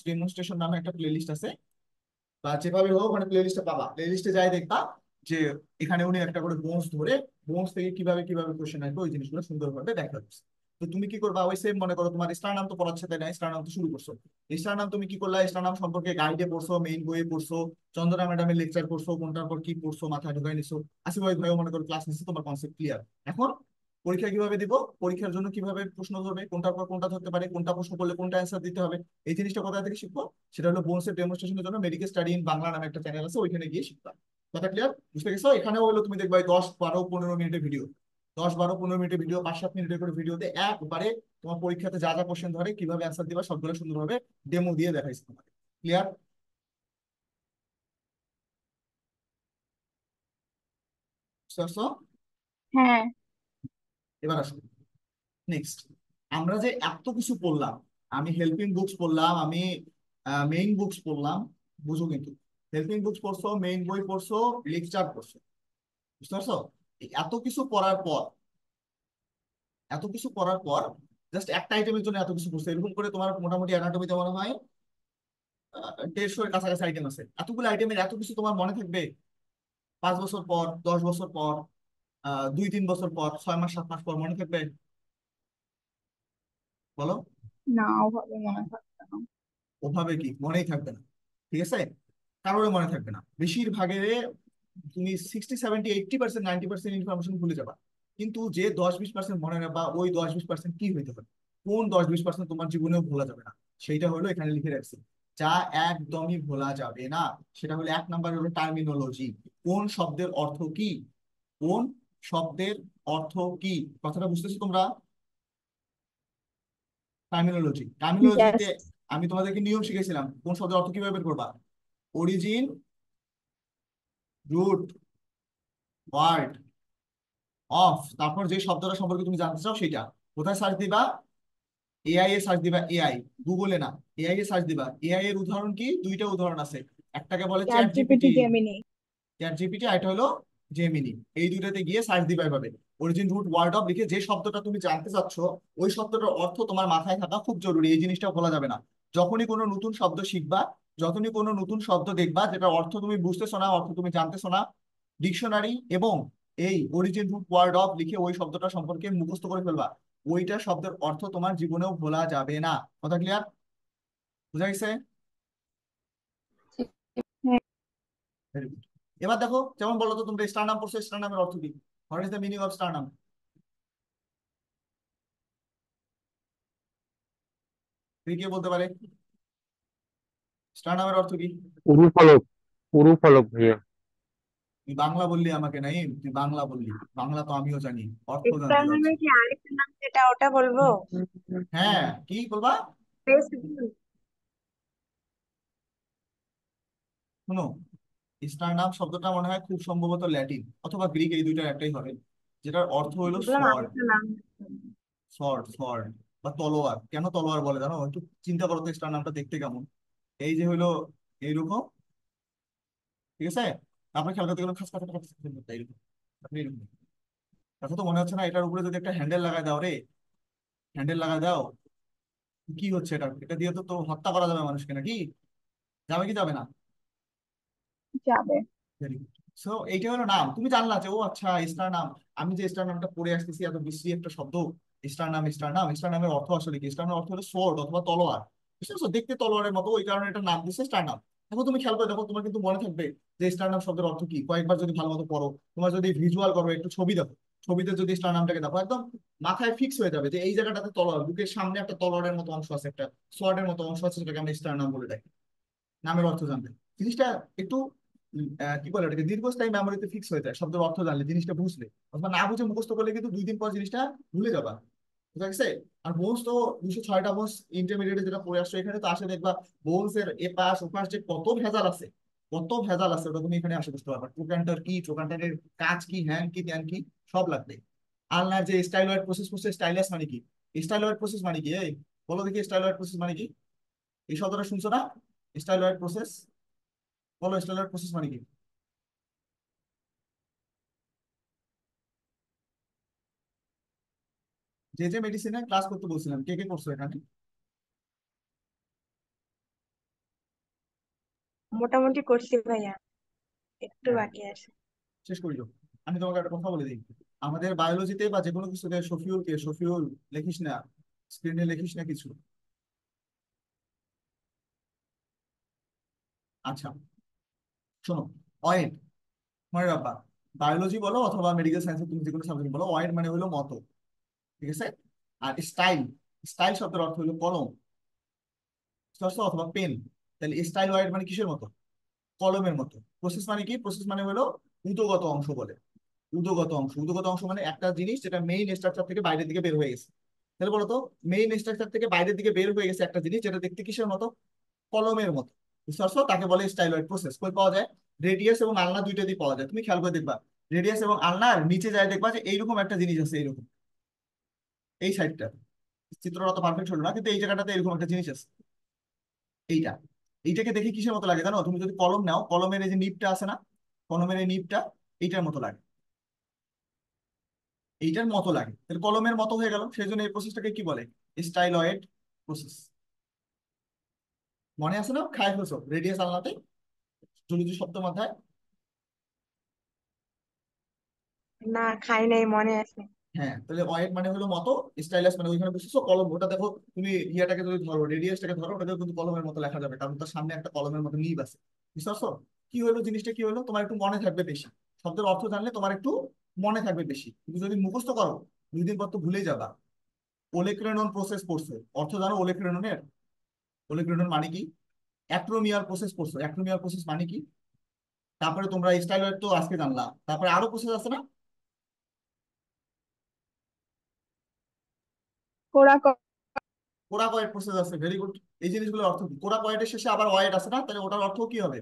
ডেমনস্ট্রেশন নামে একটা প্লেলিস্ট আছে, বা যেভাবে হোক মানে প্লে লিস্টে পাবা। প্লে লিস্টে যাই দেখবা যে এখানে উনি একটা করে বোনস ধরে বোনস থেকে কিভাবে কিভাবে কোশ্চেন আসবে ওই জিনিসগুলো সুন্দরভাবে ব্যাখ্যা করছে। তো তুমি কি করবা? ওই সেম মনে করো তোমার স্টার নাম তো পড়াচ্ছে, তাই না? স্টার নাম তো শুরু করছো। স্টার নাম তুমি কি করলা? স্টার নাম সম্পর্কে গাইডে পড়ছো, মেইন বইয়ে পড়ছো, চন্দনা ম্যাডামের লেকচার পড়ছো, কোনটার পর কি পড়ছো মাথায় ঢুকাই নিছো, আসিফ ভাইও মনে করো ক্লাস নিচ্ছে, তোমার কনসেপ্ট ক্লিয়ার। এখন পরীক্ষা কিভাবে দিব, পরীক্ষার জন্য কিভাবে প্রশ্ন ধরবে, কোনটার পর কোনটা ধরতে পারে, কোনটা প্রশ্ন করলে কোনটা অ্যান্সার দিতে হবে, এই জিনিসটা কোথা থেকে শিখবো? সেটা হলো বোনসের ডেমনস্ট্রেশনের জন্য মেডিকেল স্টাডি ইন বাংলা নামে একটা চ্যানেল আছে, ওইখানে গিয়ে শিখবা। কথা ক্লিয়ার? বুঝতে গেছো? এখানেও হলো তুমি দেখবা 10-12-15 মিনিটের ভিডিও, 10-12-15 মিনিটের ভিডিও, 5-7 মিনিটের করে ভিডিওতে একবারে তোমার পরীক্ষাতে যা যা কোশ্চেন ধরে কিভাবে অ্যান্সার দিবা সবগুলো সুন্দরভাবে ডেমো দিয়ে দেখাইছে তোমাকে। ক্লিয়ার? বুঝতে পারছো? হ্যাঁ। এবার আসো নেক্সট, আমরা যে এত কিছু পড়লাম, আমি হেল্পিং বুকস পড়লাম, আমি মেইন বুকস পড়লাম, বুঝো কিন্তু হেল্পিং বুকস পড়ছো, মেইন বই পড়ছো, লেকচার পড়ছো, বুঝতে পারছো? এই এত কিছু পড়ার পর জাস্ট একটা আইটেমের জন্য এত কিছু পড়ছো, এরকম করে তোমার মোটামুটি অ্যানাটমিতে মনে হয় 150-এর কাছাকাছি আইটেম আছে। এতগুলো আইটেমের এত কিছু তোমার মনে থাকবে 5 বছর পর, 10 বছর পর, 2-3 বছর পর, 6 মাস 7 মাস পর মনে থাকবে? বলো। না, ওভাবে মনে থাকবে না। ওভাবে কি মনেই থাকবে না? ঠিক আছে, কারোর মনে থাকবে না বেশিরভাগের। তুমি 60-70-80%, 90% ইনফরমেশন ভুলে যাবা। কিন্তু যে 10-20% মনে রাখবা, ওই 10-20% কি হইতে পারে, কোন 10-20% তোমার জীবনেও ভোলা যাবে না, সেইটা হলো এখানে লিখে রাখছি। যা একদমই ভোলা যাবে না সেটা হলো 1 নাম্বার হলো টার্মিনোলজি। কোন শব্দের অর্থ কি, কোন শব্দের অর্থ কি? কথাটা বুঝতেছো তোমরা? Terminology, Yes. টার্মিনোলজিতে আমি তোমাদেরকে নিয়ম শিখেছিলাম কোন শব্দের অর্থ কিভাবে বের করবা। অরিজিন, রুট, ওয়ার্ড, অফ, তারপর যে শব্দটা সম্পর্কে তুমি জানতে চাও সেটা কোথায় সার্চ দিবা? এআই এ সার্চ দিবা। এআই, গুগলে না, এআই এ সার্চ দিবা। এআই এর উদাহরণ কি? দুইটা উদাহরণ আছে, একটাকে বলে chat ChatGPT, GPT. Gemini. Chat GPT আর এটা হলো জেমিনি। এই দুইটাতে গিয়ে সার্চ দিবা এভাবে, অরিজিন রুট ওয়ার্ড অফ লিখে যে শব্দটা তুমি জানতে চাচ্ছ ওই শব্দটার অর্থ তোমার মাথায় থাকা খুব জরুরি, এই জিনিসটা ভোলা যাবে না। যখনই কোনো নতুন শব্দ শিখবা, যখনই কোনো নতুন শব্দ দেখবা যেটা অর্থ তুমি বুঝতেছো না, অর্থ তুমি জানতেছো না, ডিকশনারি এবং এই অরিজিন রুট ওয়ার্ড অফ লিখে ওই শব্দটা সম্পর্কে মুখস্থ করে ফেলবা। ওইটা শব্দের অর্থ তোমার জীবনেও ভোলা যাবে না। কথা ক্লিয়ার? বুঝা গেছে? হ্যাঁ, ভেরি গুড। এবার দেখো, যেমন বলো তো তোমরা স্টার নাম পড়ছো, স্টার নামের অর্থ কি? What is the meaning of star নাম? কে বলতে পারে স্টার নামের অর্থ কি? পুরুফলক। পুরুফলক ভাইয়া। তুই বাংলা বললি আমাকে, নাই তুই বাংলা বললি, বাংলা তো আমিও জানি, অর্থ জানতে ইসলাম চাচ্ছি। নামের কি আরেকটা নাম যেটা ওটা বলবো? হ্যাঁ, কি বলবা? ফেসবুক। শোনো, স্টার নাম শব্দটা মনে হয় খুব সম্ভবত ল্যাটিন অথবা গ্রিক, এই দুইটার একটাই হবে, যেটার অর্থ হলো ভাবলাম স্বর্ড। আরেকটা নাম। স্বর্ড, স্বর্ড বা তলোয়ার। কেন তলোয়ার বলে জানো? একটু চিন্তা করো তো স্টার নামটা দেখতে কেমন। এই যে হলো এইরকম, ঠিক আছে, তারপরে খেয়াল করতে গেলে খাস খাস খাস খাস খাস করতে এইরকম, আপনি এরকম। কথা তো মনে হচ্ছে না এটার উপরে যদি একটা হ্যান্ডেল লাগাই দাও রে, হ্যান্ডেল লাগাই দাও, কি হচ্ছে এটা? এটা দিয়ে তো তো হত্যা করা যাবে মানুষকে, নাকি? যাবে কি যাবে না? যাবে। Very good. সো এইটা হলো নাম, তুমি জানলা যে ও আচ্ছা স্টার নাম। আমি যে স্টার নামটা পড়ে আসতেছি এত বিশ্রী একটা শব্দ, স্টার নাম, স্টার নাম, স্টার নামের অর্থ আসলে কি? স্টার নামের অর্থ হলো সোর্ড অথবা তলোয়ার, বুঝতে পারছো? দেখতে তলোয়ারের মতো, ওই কারণে এটা নাম দিচ্ছে স্টার নাম। এখন তুমি খেয়াল করে দেখো, তোমার কিন্তু মনে থাকবে যে স্টার নাম শব্দের অর্থ কি, কয়েকবার যদি ভালো মতো পড়ো, তোমার যদি ভিজুয়াল করো, একটু ছবি দেখো, ছবিতে যদি স্টার নামটাকে দেখো, একদম মাথায় ফিক্স হয়ে যাবে যে এই জায়গাটাতে তলোয়ার, বুকের সামনে একটা তলোয়ারের মতো অংশ আছে, একটা সোয়ার্ডের মতো অংশ আছে, যেটাকে আমরা স্টার নাম বলে থাকি নামের অর্থ জানলে। জিনিসটা একটু কি বলে ওটাকে, দীর্ঘস্থায়ী মেমোরিতে ফিক্স হয়ে যায় শব্দের অর্থ জানলে, জিনিসটা বুঝলে। অথবা না বুঝে মুখস্থ করলে কিন্তু 2 দিন পর জিনিসটা ভুলে যাবা, বুঝা গেছে? আর বোনস তো 206টা বোনস ইন্টারমিডিয়েটে যেটা পড়ে আসছো, এখানে তো আসে দেখবা বোনস এর এ পাশ ও পাশ যে কত ভেজাল আছে, কত ভেজাল আছে, ওটা তুমি এখানে আসে বুঝতে পারবা। ট্রোকান্টার কি, ট্রোকান্টারের কাজ কি, হ্যান কি, ত্যান কি, সব লাগবে। আলনার যে স্টাইলয়েড প্রসেস করছে, স্টাইলাস মানে কি? স্টাইলয়েড প্রসেস মানে কি? এই বলো দেখি, স্টাইলয়েড প্রসেস মানে কি? এই শব্দটা শুনছো না? স্টাইলয়েড প্রসেস, বলো স্টাইলয়েড প্রসেস মানে কি? যে যে মেডিসিনে ক্লাস করতে বলছিলাম, কে কে করছো এখানে? মোটামুটি করছি ভাইয়া, একটু হ্যাঁ, বাকি আছে। শেষ করি তো। আমি তোমাকে একটা কথা বলে দিই, আমাদের বায়োলজিতে বা যে কোনো কিছুতে শফিউল, শফিউল লেখিস না, স্ক্রিনে লেখিস না কিছু। আচ্ছা, শোনো, অয়েড মনে রাখবা, বায়োলজি বলো অথবা মেডিকেল সায়েন্সে তুমি যে কোনো সাবজেক্ট বলো, অয়েড মানে হলো মতো, ঠিক আছে? আর স্টাইল, স্টাইল শব্দের অর্থ হলো কলম, বুঝতে পারছো? অথবা পেন। তাহলে স্টাইল অয়েড মানে কিসের মতো? কলমের মতো। প্রসেস মানে কি? প্রসেস মানে হলো উদগত অংশ বলে। উদগত অংশ, উদগত অংশ মানে একটা জিনিস যেটা মেইন স্ট্রাকচার থেকে বাইরের দিকে বের হয়ে গেছে। তাহলে বলতো, মেইন স্ট্রাকচার থেকে বাইরের দিকে বের হয়ে গেছে একটা জিনিস, যেটা দেখতে কিসের মতো? কলমের মতো, বুঝতে পারছো? তাকে বলে স্টাইলয়েড প্রসেস। কই পাওয়া যায়? রেডিয়াস এবং আলনা দুইটা দিয়ে পাওয়া যায়, তুমি খেয়াল করে দেখবা। রেডিয়াস এবং আলনার নিচে যায় দেখবা যে এইরকম একটা জিনিস আছে, এইরকম, এই সাইডটা, চিত্রটা অত পারফেক্ট হলো না, কিন্তু এই জায়গাটাতে এরকম একটা জিনিস আছে, এইটা। এইটাকে দেখে কিসের মতো লাগে জানো? তুমি যদি কলম নাও, কলমের এই যে নিবটা আছে না, কলমের এই নিবটা এইটার মতো লাগে, এইটার মতো লাগে, তাহলে কলমের মতো হয়ে গেল। সেই জন্য এই প্রসেসটাকে কি বলে? Styloid process. মনে আছে না? খাই ফেলছো রেডিয়াস আলনাতে, জুলজি শব্দ মাথায়। না, খাই নাই, মনে আছে। হ্যাঁ, তাহলে অয়েড মানে হলো মতো, স্টাইলাস মানে ওইখানে বুঝছো কলম, ওটা দেখো তুমি ইয়াটাকে যদি ধরো, রেডিয়াসটাকে ধরো, ওটাকে কিন্তু কলমের মতো লেখা যাবে, কারণ তার সামনে একটা কলমের মতো নিব আছে, বুঝতে পারছো? কি হলো জিনিসটা, কি হলো, তোমার একটু মনে থাকবে বেশি, শব্দের অর্থ জানলে তোমার একটু মনে থাকবে বেশি। কিন্তু যদি মুখস্থ করো 2 দিন পর তো ভুলেই যাবা। ওলেক্রেনন প্রসেস পড়ছো, অর্থ জানো ওলেক্রেননের? ওলেক্রেনন মানে কি? অ্যাক্রোমিয়ার প্রসেস পড়ছো, অ্যাক্রোমিয়ার প্রসেস মানে কি? তারপরে তোমরা স্টাইলয়েড তো আজকে জানলা, তারপরে আরো প্রসেস আছে না? কোরা কোরা কয়েড প্রসেস আছে, ভেরি গুড। এই জিনিসগুলোর অর্থ কি? কোরা কয়েডের শেষে আবার ওয়েড আছে না, তাহলে ওটার অর্থ কি হবে?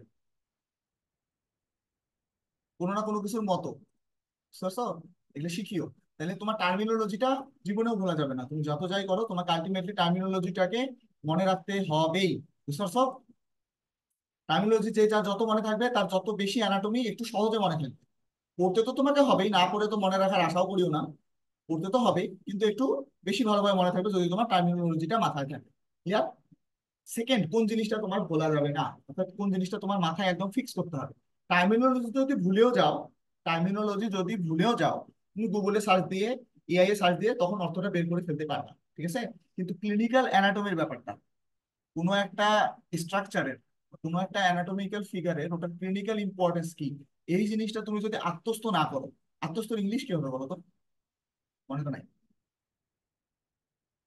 কোনো না কোনো কিছুর মতো, বুঝতে পারছো? এগুলো শিখিও। তাহলে তোমার টার্মিনোলজিটা জীবনেও ভোলা যাবে না, তুমি যত যাই করো তোমাকে আলটিমেটলি টার্মিনোলজিটাকে মনে রাখতে হবেই, বুঝতে পারছো? টার্মিনোলজি যে যা যত মনে থাকবে তার যত বেশি অ্যানাটমি একটু সহজে মনে থাকবে। পড়তে তো তোমাকে হবেই, না পড়ে তো মনে রাখার আশাও করিও না। পড়তে তো হবেই, কিন্তু একটু বেশি ভালোভাবে মনে থাকবে যদি তোমার টার্মিনোলজিটা মাথায় থাকে। ক্লিয়ার? সেকেন্ড, কোন জিনিসটা তোমার ভোলা যাবে না, অর্থাৎ কোন জিনিসটা তোমার মাথায় একদম ফিক্স করতে হবে। টার্মিনোলজি যদি ভুলেও যাও, টার্মিনোলজি যদি ভুলেও যাও, তুমি গুগলে সার্চ দিয়ে, এআই এ সার্চ দিয়ে তখন অর্থটা বের করে ফেলতে পারবা, ঠিক আছে? কিন্তু ক্লিনিক্যাল অ্যানাটমির ব্যাপারটা, কোনো একটা স্ট্রাকচারের, কোনো একটা অ্যানাটমিক্যাল ফিগারের ওটার ক্লিনিক্যাল ইম্পর্টেন্স কি, এই জিনিসটা তুমি যদি আত্মস্থ না করো, আত্মস্থ ইংলিশ কি হবে বলো তো? মনে তো নাই।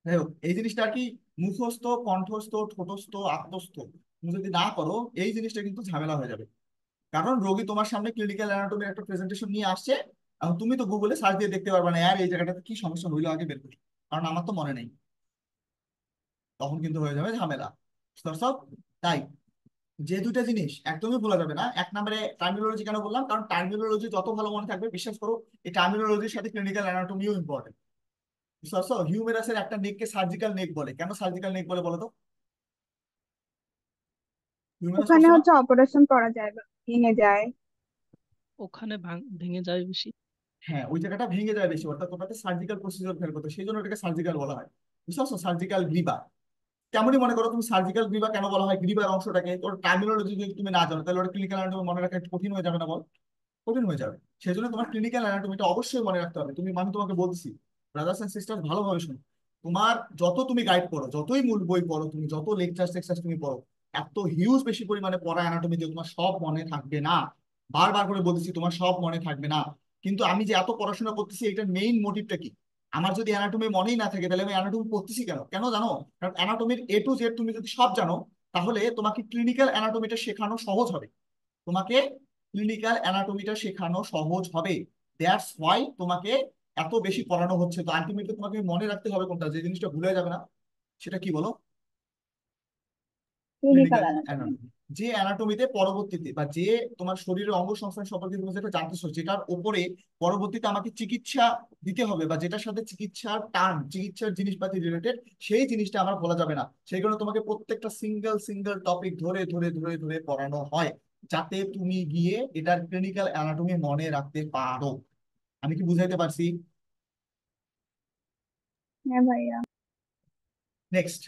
যাই হোক, এই জিনিসটা আর কি, মুখস্থ, কণ্ঠস্থ, ঠোঁটস্থ, আত্মস্থ তুমি যদি না করো, এই জিনিসটা কিন্তু ঝামেলা হয়ে যাবে। কারণ রোগী তোমার সামনে ক্লিনিক্যাল অ্যানাটমির একটা প্রেজেন্টেশন নিয়ে আসছে, এবং তুমি তো গুগলে সার্চ দিয়ে দেখতে পারবে না, আর এই জায়গাটাতে কি সমস্যা হইলো আগে বের করি, কারণ আমার তো মনে নেই। তখন কিন্তু হয়ে যাবে ঝামেলা, বুঝতে পারছো? তাই যে দুইটা জিনিস একদমই ভোলা যাবে না। এক নম্বরে টার্মিনোলজি কেন বললাম, কারণ টার্মিনোলজি যত ভালো মনে থাকবে, বিশ্বাস করো, এই টার্মিনোলজির সাথে ক্লিনিক্যাল অ্যানাটমিও ইম্পর্টেন্ট। বুঝতে পারছো? হিউমেরাসের একটা নেককে সার্জিক্যাল নেক বলে, কেন সার্জিক্যাল নেক বলে বলো তো? হিউমেরাস ওখানে পড়ছো না? হচ্ছে অপারেশন করা যায় বা ভেঙে যায়। ওখানে ভেঙে যায় বেশি। হ্যাঁ, ওই জায়গাটা ভেঙে যায় বেশি, অর্থাৎ ওটাতে সার্জিক্যাল প্রসিজার ফেল করতে, সেই জন্য ওটাকে সার্জিক্যাল বলা হয়। বুঝতে পারছো? সার্জিক্যাল গ্রিবা। তেমনই মনে করো, তুমি সার্জিক্যাল গ্রিবা কেন বলা হয়, গ্রিবার অংশটাকে, ওর টার্মিনোলজি যদি তুমি না জানো, তাহলে ওটা ক্লিনিক্যাল অ্যানাটমি মনে রাখা একটু কঠিন হয়ে যাবে না বল? কঠিন হয়ে যাবে। সেই জন্য তোমার ক্লিনিক্যাল অ্যানাটমিটা অবশ্যই মনে রাখতে হবে। তুমি, আমি তোমাকে বলছি, ব্রাদার্স এন্ড সিস্টার ভালোভাবে শোনো, তোমার যত তুমি গাইড পড়ো, যতই মূল বই পড়ো, তুমি যত লেকচার টেকচার তুমি পড়ো, এত হিউজ বেশি পরিমাণে পড়া অ্যানাটমি দিয়ে তোমার সব মনে থাকবে না। বারবার করে বলতেছি, তোমার সব মনে থাকবে না। কিন্তু আমি যে এত পড়াশোনা করতেছি, এটার মেইন মোটিভটা কি? আমার যদি অ্যানাটমি মনেই না থাকে, তাহলে আমি অ্যানাটমি পড়তেছি কেন? কেন জানো? কারণ অ্যানাটমির এ টু জেড তুমি যদি সব জানো, তাহলে তোমাকে ক্লিনিক্যাল অ্যানাটমিটা শেখানো সহজ হবে। তোমাকে ক্লিনিক্যাল অ্যানাটমিটা শেখানো সহজ হবে। দ্যাটস ওয়াই তোমাকে এত বেশি পড়ানো হচ্ছে। তো আলটিমেটলি তোমাকে মনে রাখতে হবে কোনটা, যে জিনিসটা ভুলে যাবে না, সেটা কি বলো? Clinical clinical anatomy. অ্যানাটমি। যে অ্যানাটমিতে পরবর্তীতে, বা যে তোমার শরীরের অঙ্গ সংস্থান সম্পর্কে তুমি যেটা জানতেছো, যেটার উপরে পরবর্তীতে আমাকে চিকিৎসা দিতে হবে, বা যেটার সাথে চিকিৎসার টার্ম, চিকিৎসার জিনিসপাতি রিলেটেড, সেই জিনিসটা আমার বলা যাবে না। সেই কারণে তোমাকে প্রত্যেকটা সিঙ্গেল সিঙ্গেল টপিক ধরে ধরে ধরে ধরে পড়ানো হয়, যাতে তুমি গিয়ে এটার ক্লিনিক্যাল অ্যানাটমি মনে রাখতে পারো। আমি কি বুঝাইতে পারছি? হ্যাঁ ভাইয়া। নেক্সট,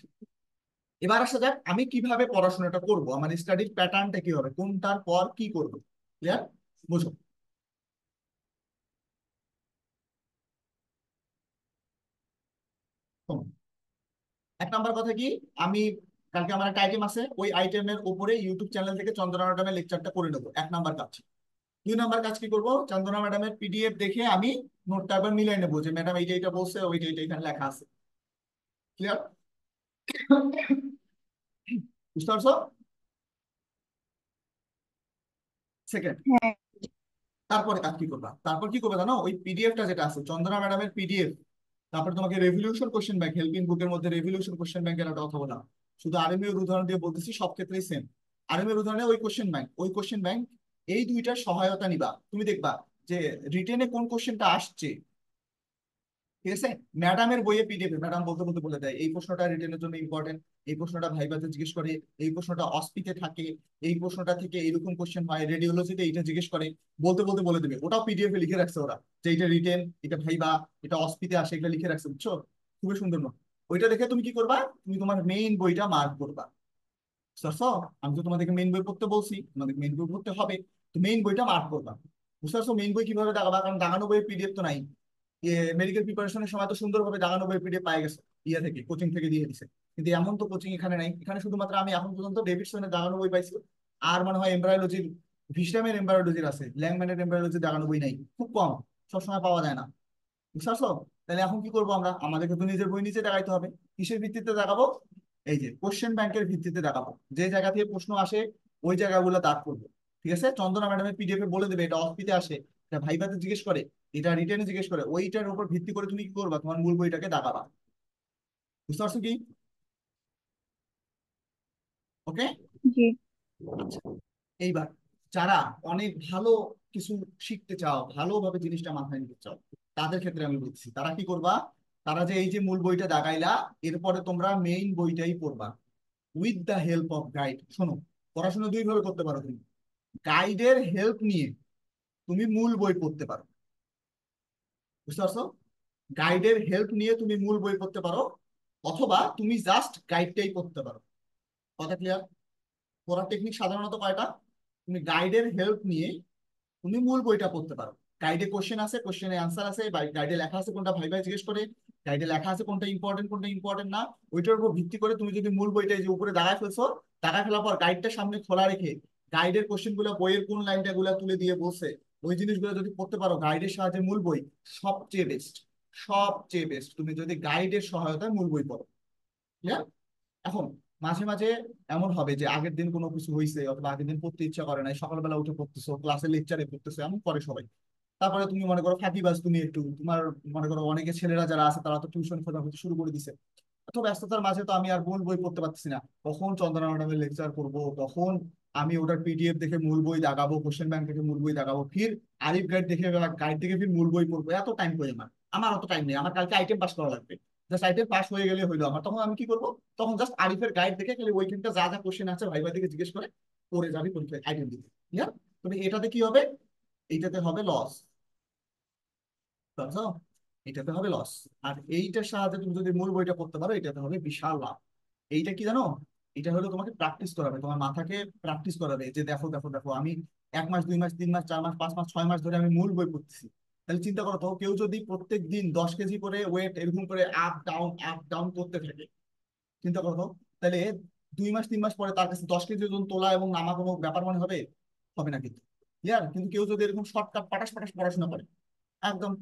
এবার আসা যাক আমি কিভাবে পড়াশোনাটা করব, আমার স্টাডির প্যাটার্নটা কি হবে, কোনটার পর কি করব। ক্লিয়ার? বুঝো। শোনো, এক নাম্বার কথা কি, আমি কালকে আমার একটা আইটেম আছে, ওই আইটেমের উপরে ইউটিউব চ্যানেল থেকে চন্দনা ম্যাডামের লেকচারটা করে নেবো, এক নাম্বার কাজ। দুই নাম্বার কাজ কি করব, চন্দনা ম্যাডামের পিডিএফ দেখে আমি নোটটা একবার মিলাই নেবো, যে ম্যাডাম এইটা এইটা বলছে, ওইটা এইটা এখানে লেখা আছে। ক্লিয়ার? বুঝতে পারছো? সেকেন্ড, হ্যাঁ। তারপরে কাজ কি করবা, তারপর কি করবে জানো, ওই পিডিএফটা যেটা আছে চন্দনা ম্যাডামের পিডিএফ, তারপর তোমাকে রেভলিউশন কোশ্চেন ব্যাংক, হেল্পিং বুকের মধ্যে রেভলিউশন কোশ্চেন ব্যাংকের একটা কথা বললাম, শুধু আরএমএর উদাহরণ দিয়ে বলতেছি, সব ক্ষেত্রেই সেম। আরএমএর উদাহরণে ওই কোশ্চেন ব্যাংক, ওই কোশ্চেন ব্যাংক, এই দুইটার সহায়তা নিবা। তুমি দেখবা যে রিটেনে কোন কোশ্চেনটা আসছে, ঠিক আছে? ম্যাডামের বইয়ে পিডিএফ, ম্যাডাম বলতে বলতে বলে দেয় এই প্রশ্নটা রিটেনের জন্য ইম্পর্টেন্ট, এই প্রশ্নটা ভাইভাতে জিজ্ঞেস করে, এই প্রশ্নটা অস্পিতে থাকে, এই প্রশ্নটা থেকে এইরকম কোশ্চেন হয়, রেডিওলজিতে এইটা জিজ্ঞেস করে, বলতে বলতে বলে দেবে। ওটাও পিডিএফ এ লিখে রাখছে ওরা, যে এটা রিটেন, এটা ভাইবা, এটা অস্পিতে আসে, এটা লিখে রাখছে, বুঝছো? খুবই সুন্দর নোট। ওইটা দেখে তুমি কি করবা, তুমি তোমার মেইন বইটা মার্ক করবা। বুঝতে, আমি তো তোমাদেরকে মেইন বই পড়তে বলছি, তোমাদের মেইন বই পড়তে হবে, তো মেইন বইটা মার্ক করবা। বুঝতে পারছো? মেইন বই কিভাবে দাগাবা, কারণ দাগানো বইয়ের পিডিএফ তো নাই। মেডিকেল প্রিপারেশনের সময় তো সুন্দরভাবে দাগানো বইয়ের পিডিএফ পাই গেছে, ইয়ে থেকে, কোচিং থেকে দিয়ে দিছে। কিন্তু এমন তো কোচিং এখানে নাই, এখানে শুধুমাত্র আমি এখন পর্যন্ত ডেভিডসনের দাগানো বই পাইছি, আর মনে হয় এমব্রায়োলজির, ভিসডামের এমব্রায়োলজির আছে, ল্যাংম্যানের এমব্রায়োলজির দাগানো বই নাই, খুব কম, সবসময় পাওয়া যায় না। বুঝতে পারছো? তাহলে এখন কি করবো আমরা, আমাদেরকে তো নিজের বই নিচে দেখাইতে হবে। কিসের ভিত্তিতে দেখাবো? এই যে কোশ্চেন ব্যাংকের ভিত্তিতে দেখাবো, যে জায়গা থেকে প্রশ্ন আসে ওই জায়গাগুলো দাগ করবো। ঠিক আছে? চন্দনা ম্যাডামের পিডিএফ এ বলে দেবে এটা অস্পিতে আসে, এটা ভাইভাতে জিজ্ঞেস করে, এটা রিটেনে জিজ্ঞেস করে, ওইটার উপর ভিত্তি করে তুমি কি করবা, তোমার মূল বইটাকে দাগাবা। বুঝতে পারছো কি? ওকে। জি। আচ্ছা, এইবার যারা অনেক ভালো কিছু শিখতে চাও, ভালোভাবে জিনিসটা মাথায় নিতে চাও, তাদের ক্ষেত্রে আমি বলছি তারা কি করবা, তারা যে এই যে মূল বইটা দাগাইলা, এরপরে তোমরা মেইন বইটাই পড়বা with the help of guide. শোনো, পড়াশোনা দুই ভাবে করতে পারো তুমি। গাইডের হেল্প নিয়ে তুমি মূল বই পড়তে পারো। বুঝতে পারছো? গাইডের হেল্প নিয়ে তুমি মূল বই পড়তে পারো, অথবা তুমি জাস্ট গাইডটাই পড়তে পারো। কথা ক্লিয়ার? পড়ার টেকনিক সাধারণত কয়টা? তুমি গাইডের হেল্প নিয়ে তুমি মূল বইটা পড়তে পারো। গাইডে কোশ্চেন আছে, কোশ্চেনে অ্যান্সার আছে, গাইডে লেখা আছে কোনটা ভাই ভাই জিজ্ঞেস করে, গাইডে লেখা আছে কোনটা ইম্পর্টেন্ট না, ওইটার উপর ভিত্তি করে তুমি যদি মূল বইটা এই যে উপরে দাঁড়ায় ফেলছো, দাঁড়ায় ফেলার পর গাইডটা সামনে খোলা রেখে গাইডের কোশ্চেন গুলো বইয়ের কোন লাইনটা গুলা তুলে দিয়ে বলছে, ওই জিনিসগুলো যদি পড়তে পারো গাইডের সাহায্যে মূল বই, সবচেয়ে বেস্ট। সবচেয়ে বেস্ট তুমি যদি গাইডের সহায়তায় মূল বই পড়ো। ক্লিয়ার? এখন মাঝে মাঝে এমন হবে যে আগের দিন কোনো কিছু হয়েছে অথবা আগের দিন পড়তে ইচ্ছা করে নাই, সকালবেলা উঠে পড়তেছো, ক্লাসে লেকচারে পড়তেছো, এমন করে সবাই। তারপরে তুমি মনে করো ফাঁকিবাজ, তুমি একটু তোমার মনে করো অনেকে ছেলেরা যারা আছে তারা তো টিউশন খোঁজাখুঁজি শুরু করে দিছে। এত ব্যস্ততার মাঝে তো আমি আর মূল বই পড়তে পারতেছি না, কখন চন্দনা ম্যাডামের লেকচার করবো, কখন আমি ওটার পিডিএফ দেখে মূল বই দাগাবো, কোশ্চেন ব্যাংক থেকে মূল বই দাগাবো, ফির আরিফ গাইড দেখে গাইড থেকে ফির মূল বই পড়বো, এত টাইম কই আমার? আমার অত টাইম নেই, আমার কালকে আইটেম পাস করা লাগবে। জাস্ট আইটেম পাস হয়ে গেলে হইলো আমার, তখন আমি কি করবো? তখন জাস্ট আরিফের গাইড দেখে খালি ওইখানটা যা যা কোশ্চেন আছে ভাই ভাই থেকে জিজ্ঞেস করে পড়ে যাবি পরীক্ষায় আইটেম দিতে। ক্লিয়ার? তুমি এটাতে কি হবে? এইটাতে হবে লস। বুঝছো? এটাতে হবে লস। আর এইটার সাহায্যে তুমি যদি মূল বইটা পড়তে পারো, এটাতে হবে বিশাল লাভ। এইটা কি জানো? এটা হলো তোমাকে প্র্যাকটিস করাবে, তোমার মাথাকে প্র্যাকটিস করাবে যে দেখো দেখো দেখো আমি 1 মাস 2 মাস 3 মাস 4 মাস 5 মাস 6 মাস ধরে আমি মূল বই পড়তেছি। তাহলে চিন্তা করো তো, কেউ যদি প্রত্যেক দিন 10 কেজি করে ওয়েট এরকম করে আপ ডাউন করতে থাকে, চিন্তা করো তো, তাহলে 2 মাস 3 মাস পরে তার কাছে 10 কেজি ওজন তোলা এবং নামা কোনো ব্যাপার মনে হবে? হবে না কিন্তু। ক্লিয়ার? কিন্তু কেউ যদি এরকম শর্টকাট পাটাস পাটাস পড়াশোনা করে, একদম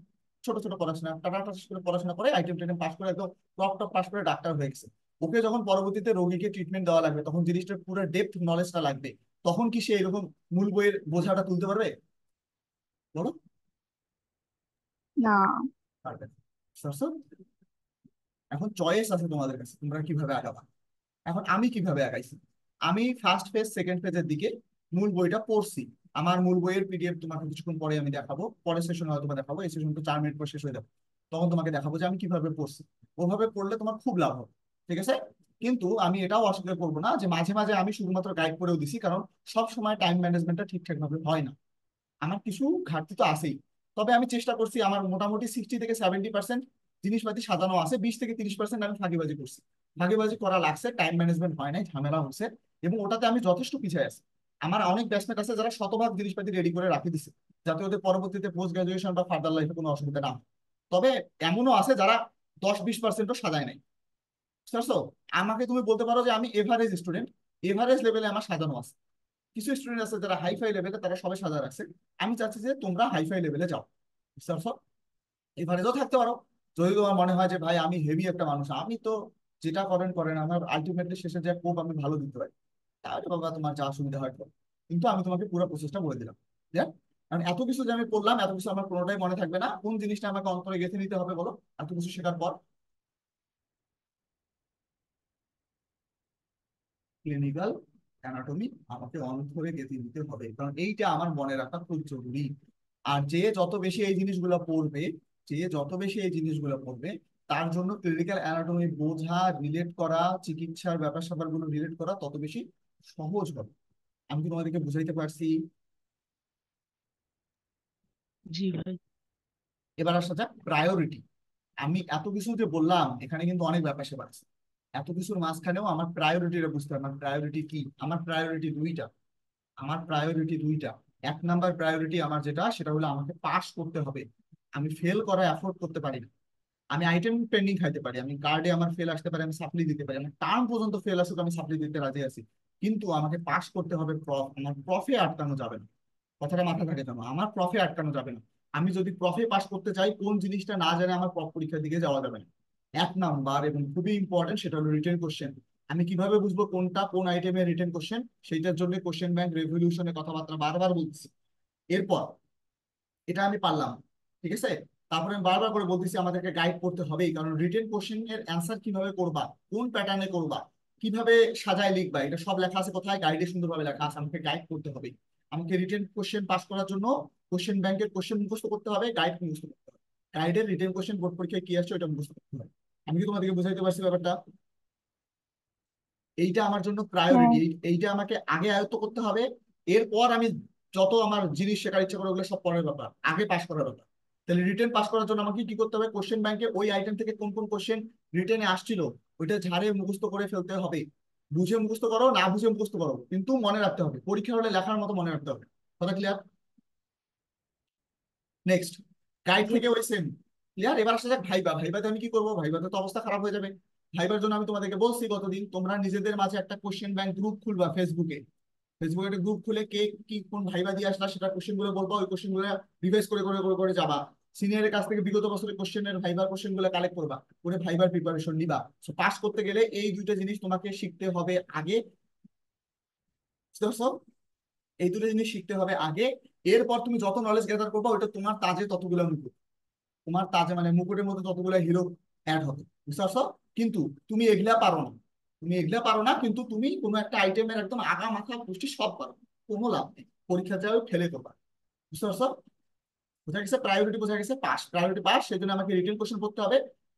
ছোট ছোট পড়াশোনা টাটা করে পড়াশোনা করে আইটেম টাইটেম পাস করে একদম টপ টপ পাস করে ডাক্তার হয়ে গেছে, ওকে যখন পরবর্তীতে রোগীকে ট্রিটমেন্ট দেওয়া লাগবে, তখন জিনিসটার পুরো ডেপথ নলেজটা লাগবে, তখন কি সে এরকম মূল বইয়ের বোঝাটা তুলতে পারবে? বলো। না। পারবে না। বুঝতে পারছো? এখন চয়েস আছে তোমাদের কাছে, তোমরা কিভাবে আগাবা। এখন আমি কিভাবে আগাইছি, আমি ফার্স্ট ফেজ সেকেন্ড ফেজের দিকে মূল বইটা পড়ছি। আমার মূল বইয়ের পিডিএফ তোমাকে কিছুক্ষণ পরে আমি দেখাবো, পরের সেশনে হয়তো বা দেখাবো, এই সেশন তো 4 মিনিট পর শেষ হয়ে যাবে, তখন তোমাকে দেখাবো যে আমি কিভাবে পড়ছি। ওভাবে পড়লে তোমার খুব লাভ হবে। ঠিক আছে? কিন্তু আমি এটাও অস্বীকার করবো না যে মাঝে মাঝে আমি শুধুমাত্র গাইড করেও দিছি, কারণ সব সময় টাইম ম্যানেজমেন্টটা ঠিকঠাক ভাবে হয় না, আমার কিছু ঘাটতি তো আছেই। তবে আমি চেষ্টা করছি, আমার মোটামুটি 60 থেকে 70% জিনিসপাতি সাজানো আছে, 20 থেকে 30% আমি ফাঁকিবাজি করছি। ফাঁকিবাজি করা লাগছে, টাইম ম্যানেজমেন্ট হয় নাই, ঝামেলা হচ্ছে, এবং ওটাতে আমি যথেষ্ট পিছিয়ে আছি। আমার অনেক ব্যাচমেট আছে যারা শতভাগ জিনিসপাতি রেডি করে রাখি দিছে, যাতে ওদের পরবর্তীতে পোস্ট গ্রাজুয়েশন বা ফার্দার লাইফে কোনো অসুবিধা না হয়। তবে এমনও আছে যারা 10-20%ও সাজায় নাই। বুঝতে পারছো? আমাকে তুমি বলতে পারো যে আমি এভারেজ স্টুডেন্ট, এভারেজ লেভেলে আমার সাজানো আছে। কিছু স্টুডেন্ট আছে যারা হাইফাই লেভেলে, তারা সবাই সাজা রাখছে। আমি চাচ্ছি যে তোমরা হাইফাই লেভেলে যাও। বুঝতে পারছো? এভারেজও থাকতে পারো যদি তোমার মনে হয় যে ভাই আমি হেভি একটা মানুষ, আমি তো যেটা করেন করেন, আমার আলটিমেটলি শেষে যে কোপ আমি ভালো দিতে পারি, তাহলে বাবা তোমার যা সুবিধা হয় করো। কিন্তু আমি তোমাকে পুরো প্রসেসটা বলে দিলাম। দেখ, কারণ এত কিছু যে আমি পড়লাম, এত কিছু আমার কোনোটাই মনে থাকবে না। কোন জিনিসটা আমাকে অন্তরে গেঁথে নিতে হবে বলো, এত কিছু শেখার পর? ক্লিনিক্যাল অ্যানাটমি আমাকে অন্তরে গেঁথে নিতে হবে, কারণ এইটা আমার মনে রাখা খুব জরুরি। আর যে যত বেশি এই জিনিসগুলো পড়বে, যে যত বেশি এই জিনিসগুলো পড়বে, তার জন্য ক্লিনিক্যাল অ্যানাটমি বোঝা, রিলেট করা, চিকিৎসার ব্যাপার স্যাপার গুলো রিলেট করা তত বেশি সহজ হবে। আমি কি তোমাদেরকে বুঝাইতে পারছি? জি ভাই। এবার আসা যাক প্রায়োরিটি। আমি এত কিছু যে বললাম, এখানে কিন্তু অনেক ব্যাপার স্যাপার আছে। এত কিছুর মাঝখানেও আমার প্রায়োরিটিটা বুঝতে হবে। আমার প্রায়োরিটি কি? আমার প্রায়োরিটি দুইটা। আমার প্রায়োরিটি দুইটা। 1 নাম্বার প্রায়োরিটি আমার যেটা, সেটা হলো আমাকে পাস করতে হবে। আমি ফেল করা অ্যাফোর্ড করতে পারি না। আমি আইটেম পেন্ডিং খাইতে পারি, আমি গার্ডে আমার ফেল আসতে পারে, আমি সাপ্লি দিতে পারি, আমার টার্ম পর্যন্ত ফেল আসুক আমি সাপ্লি দিতে রাজি আছি, কিন্তু আমাকে পাস করতে হবে প্রফ। আমার প্রফে আটকানো যাবে না। কথাটা মাথায় থাকে জানো, আমার প্রফে আটকানো যাবে না। আমি যদি প্রফে পাস করতে চাই, কোন জিনিসটা না জানে আমার প্রফ পরীক্ষার দিকে যাওয়া যাবে না। 1 নাম্বার এবং খুবই ইম্পর্টেন্ট, সেটা হলো রিটেন কোশ্চেন। আমি কিভাবে বুঝবো কোনটা কোন আইটেমের রিটেন কোশ্চেন? সেইটার জন্য কোশ্চেন ব্যাংক রেভলিউশনের কথাবার্তা বারবার বলছি। এরপর এটা আমি পারলাম, ঠিক আছে। তারপরে আমি বারবার করে বলতেছি আমাদেরকে গাইড করতে হবেই, কারণ রিটেন কোশ্চেন এর অ্যান্সার কিভাবে করবা, কোন প্যাটার্নে করবা, কিভাবে সাজায় লিখবা, এটা সব লেখা আছে কোথায়? গাইডে সুন্দরভাবে লেখা আছে। আমাকে গাইড করতে হবে। আমাকে রিটেন কোশ্চেন পাস করার জন্য কোশ্চেন ব্যাংকের কোশ্চেন মুখস্থ করতে হবে, গাইড মুখস্থ করতে হবে। গাইডের রিটেন কোশ্চেন বোর্ড পরীক্ষায় কি আসছে ওটা মুখস্থ করতে হবে। আমি কি তোমাদেরকে বুঝাইতে পারছি ব্যাপারটা? এইটা আমার জন্য হ্যাঁ। প্রায়োরিটি। এইটা আমাকে আগে আয়ত্ত করতে হবে। এরপর আমি যত আমার জিনিস শেখার ইচ্ছা করে ওগুলো সব পরের ব্যাপার, আগে পাস করার ব্যাপার। তাহলে রিটেন পাস করার জন্য আমাকে কি করতে হবে? কোশ্চেন ব্যাংকে ওই আইটেম থেকে কোন কোন কোশ্চেন রিটেনে আসছিল ওইটা ঝাড়ে মুখস্থ করে ফেলতে হবে। বুঝে মুখস্থ করো, না বুঝে মুখস্থ করো, কিন্তু মনে রাখতে হবে, পরীক্ষা হলে লেখার মতো মনে রাখতে হবে। কথা ক্লিয়ার? নেক্সট, গাইড জি। থেকে ওই সেম ক্লিয়ার। এবার আসা যাক ভাইবা। ভাইবাতে আমি কি করবো? ভাইবাতে তো অবস্থা খারাপ হয়ে যাবে। ভাইবার জন্য আমি তোমাদেরকে বলছি গতদিন, তোমরা নিজেদের মাঝে একটা কোশ্চেন ব্যাংক গ্রুপ খুলবা ফেসবুকে। ফেসবুকে একটা গ্রুপ খুলে কে কি কোন ভাইবা দিয়ে আসলা সেটা কোশ্চেন গুলো বলবা, ওই কোশ্চেন গুলো রিভাইজ করে করে করে করে যাবা। সিনিয়রের কাছ থেকে বিগত বছরের কোশ্চেনের ভাইবার কোশ্চেন গুলো কালেক্ট করবা, করে ভাইবার প্রিপারেশন নিবা। সো পাস করতে গেলে এই দুইটা জিনিস তোমাকে শিখতে হবে আগে। বুঝতে পারছো? এই দুটো জিনিস শিখতে হবে আগে। এরপর তুমি যত নলেজ গ্যাদার করবা ওইটা তোমার তাজে ততগুলো মুকুট, তোমার তাজে মানে মুকুটের মধ্যে ততগুলো হিরো অ্যাড হবে। বুঝতে পারছো? কিন্তু তুমি এগুলা পারো না, তুমি এগুলা পারো না, কিন্তু তুমি কোনো একটা আইটেমের একদম আগা মাথা পুষ্টি সব পারো, কোনো লাভ নেই, পরীক্ষা যাও ফেলে করবা। বুঝতে পারছো? বোঝা গেছে? প্রায়োরিটি বোঝা গেছে? Pass, priority pass. সেজন্য আমাকে রিটেন কোশ্চেন পড়তে হবে।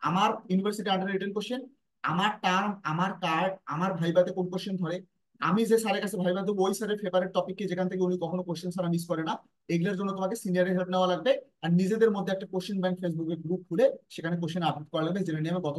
আমার ইউনিভার্সিটি আন্ডার রিটেন কোশ্চেন, আমার টার্ম, আমার কার্ড, আমার ভাইভাতে কোন কোশ্চেন ধরে, আমি যে স্যারের কাছে ভাইভা দেবো ওই স্যারের ফেভারিট টপিককে যেখান থেকে উনি কখনো কোশ্চেন ছাড়া মিস করে না। এগুলোর জন্য তোমাকে সিনিয়রের হেল্প নেওয়া লাগবে। আর নিজেদের মধ্যে একটা কোশ্চেন ব্যাংক ফেসবুকে গ্রুপ খুলে সেখানে কোশ্চেন আপলোড করা লাগবে, যেটা নিয়ে আমি গত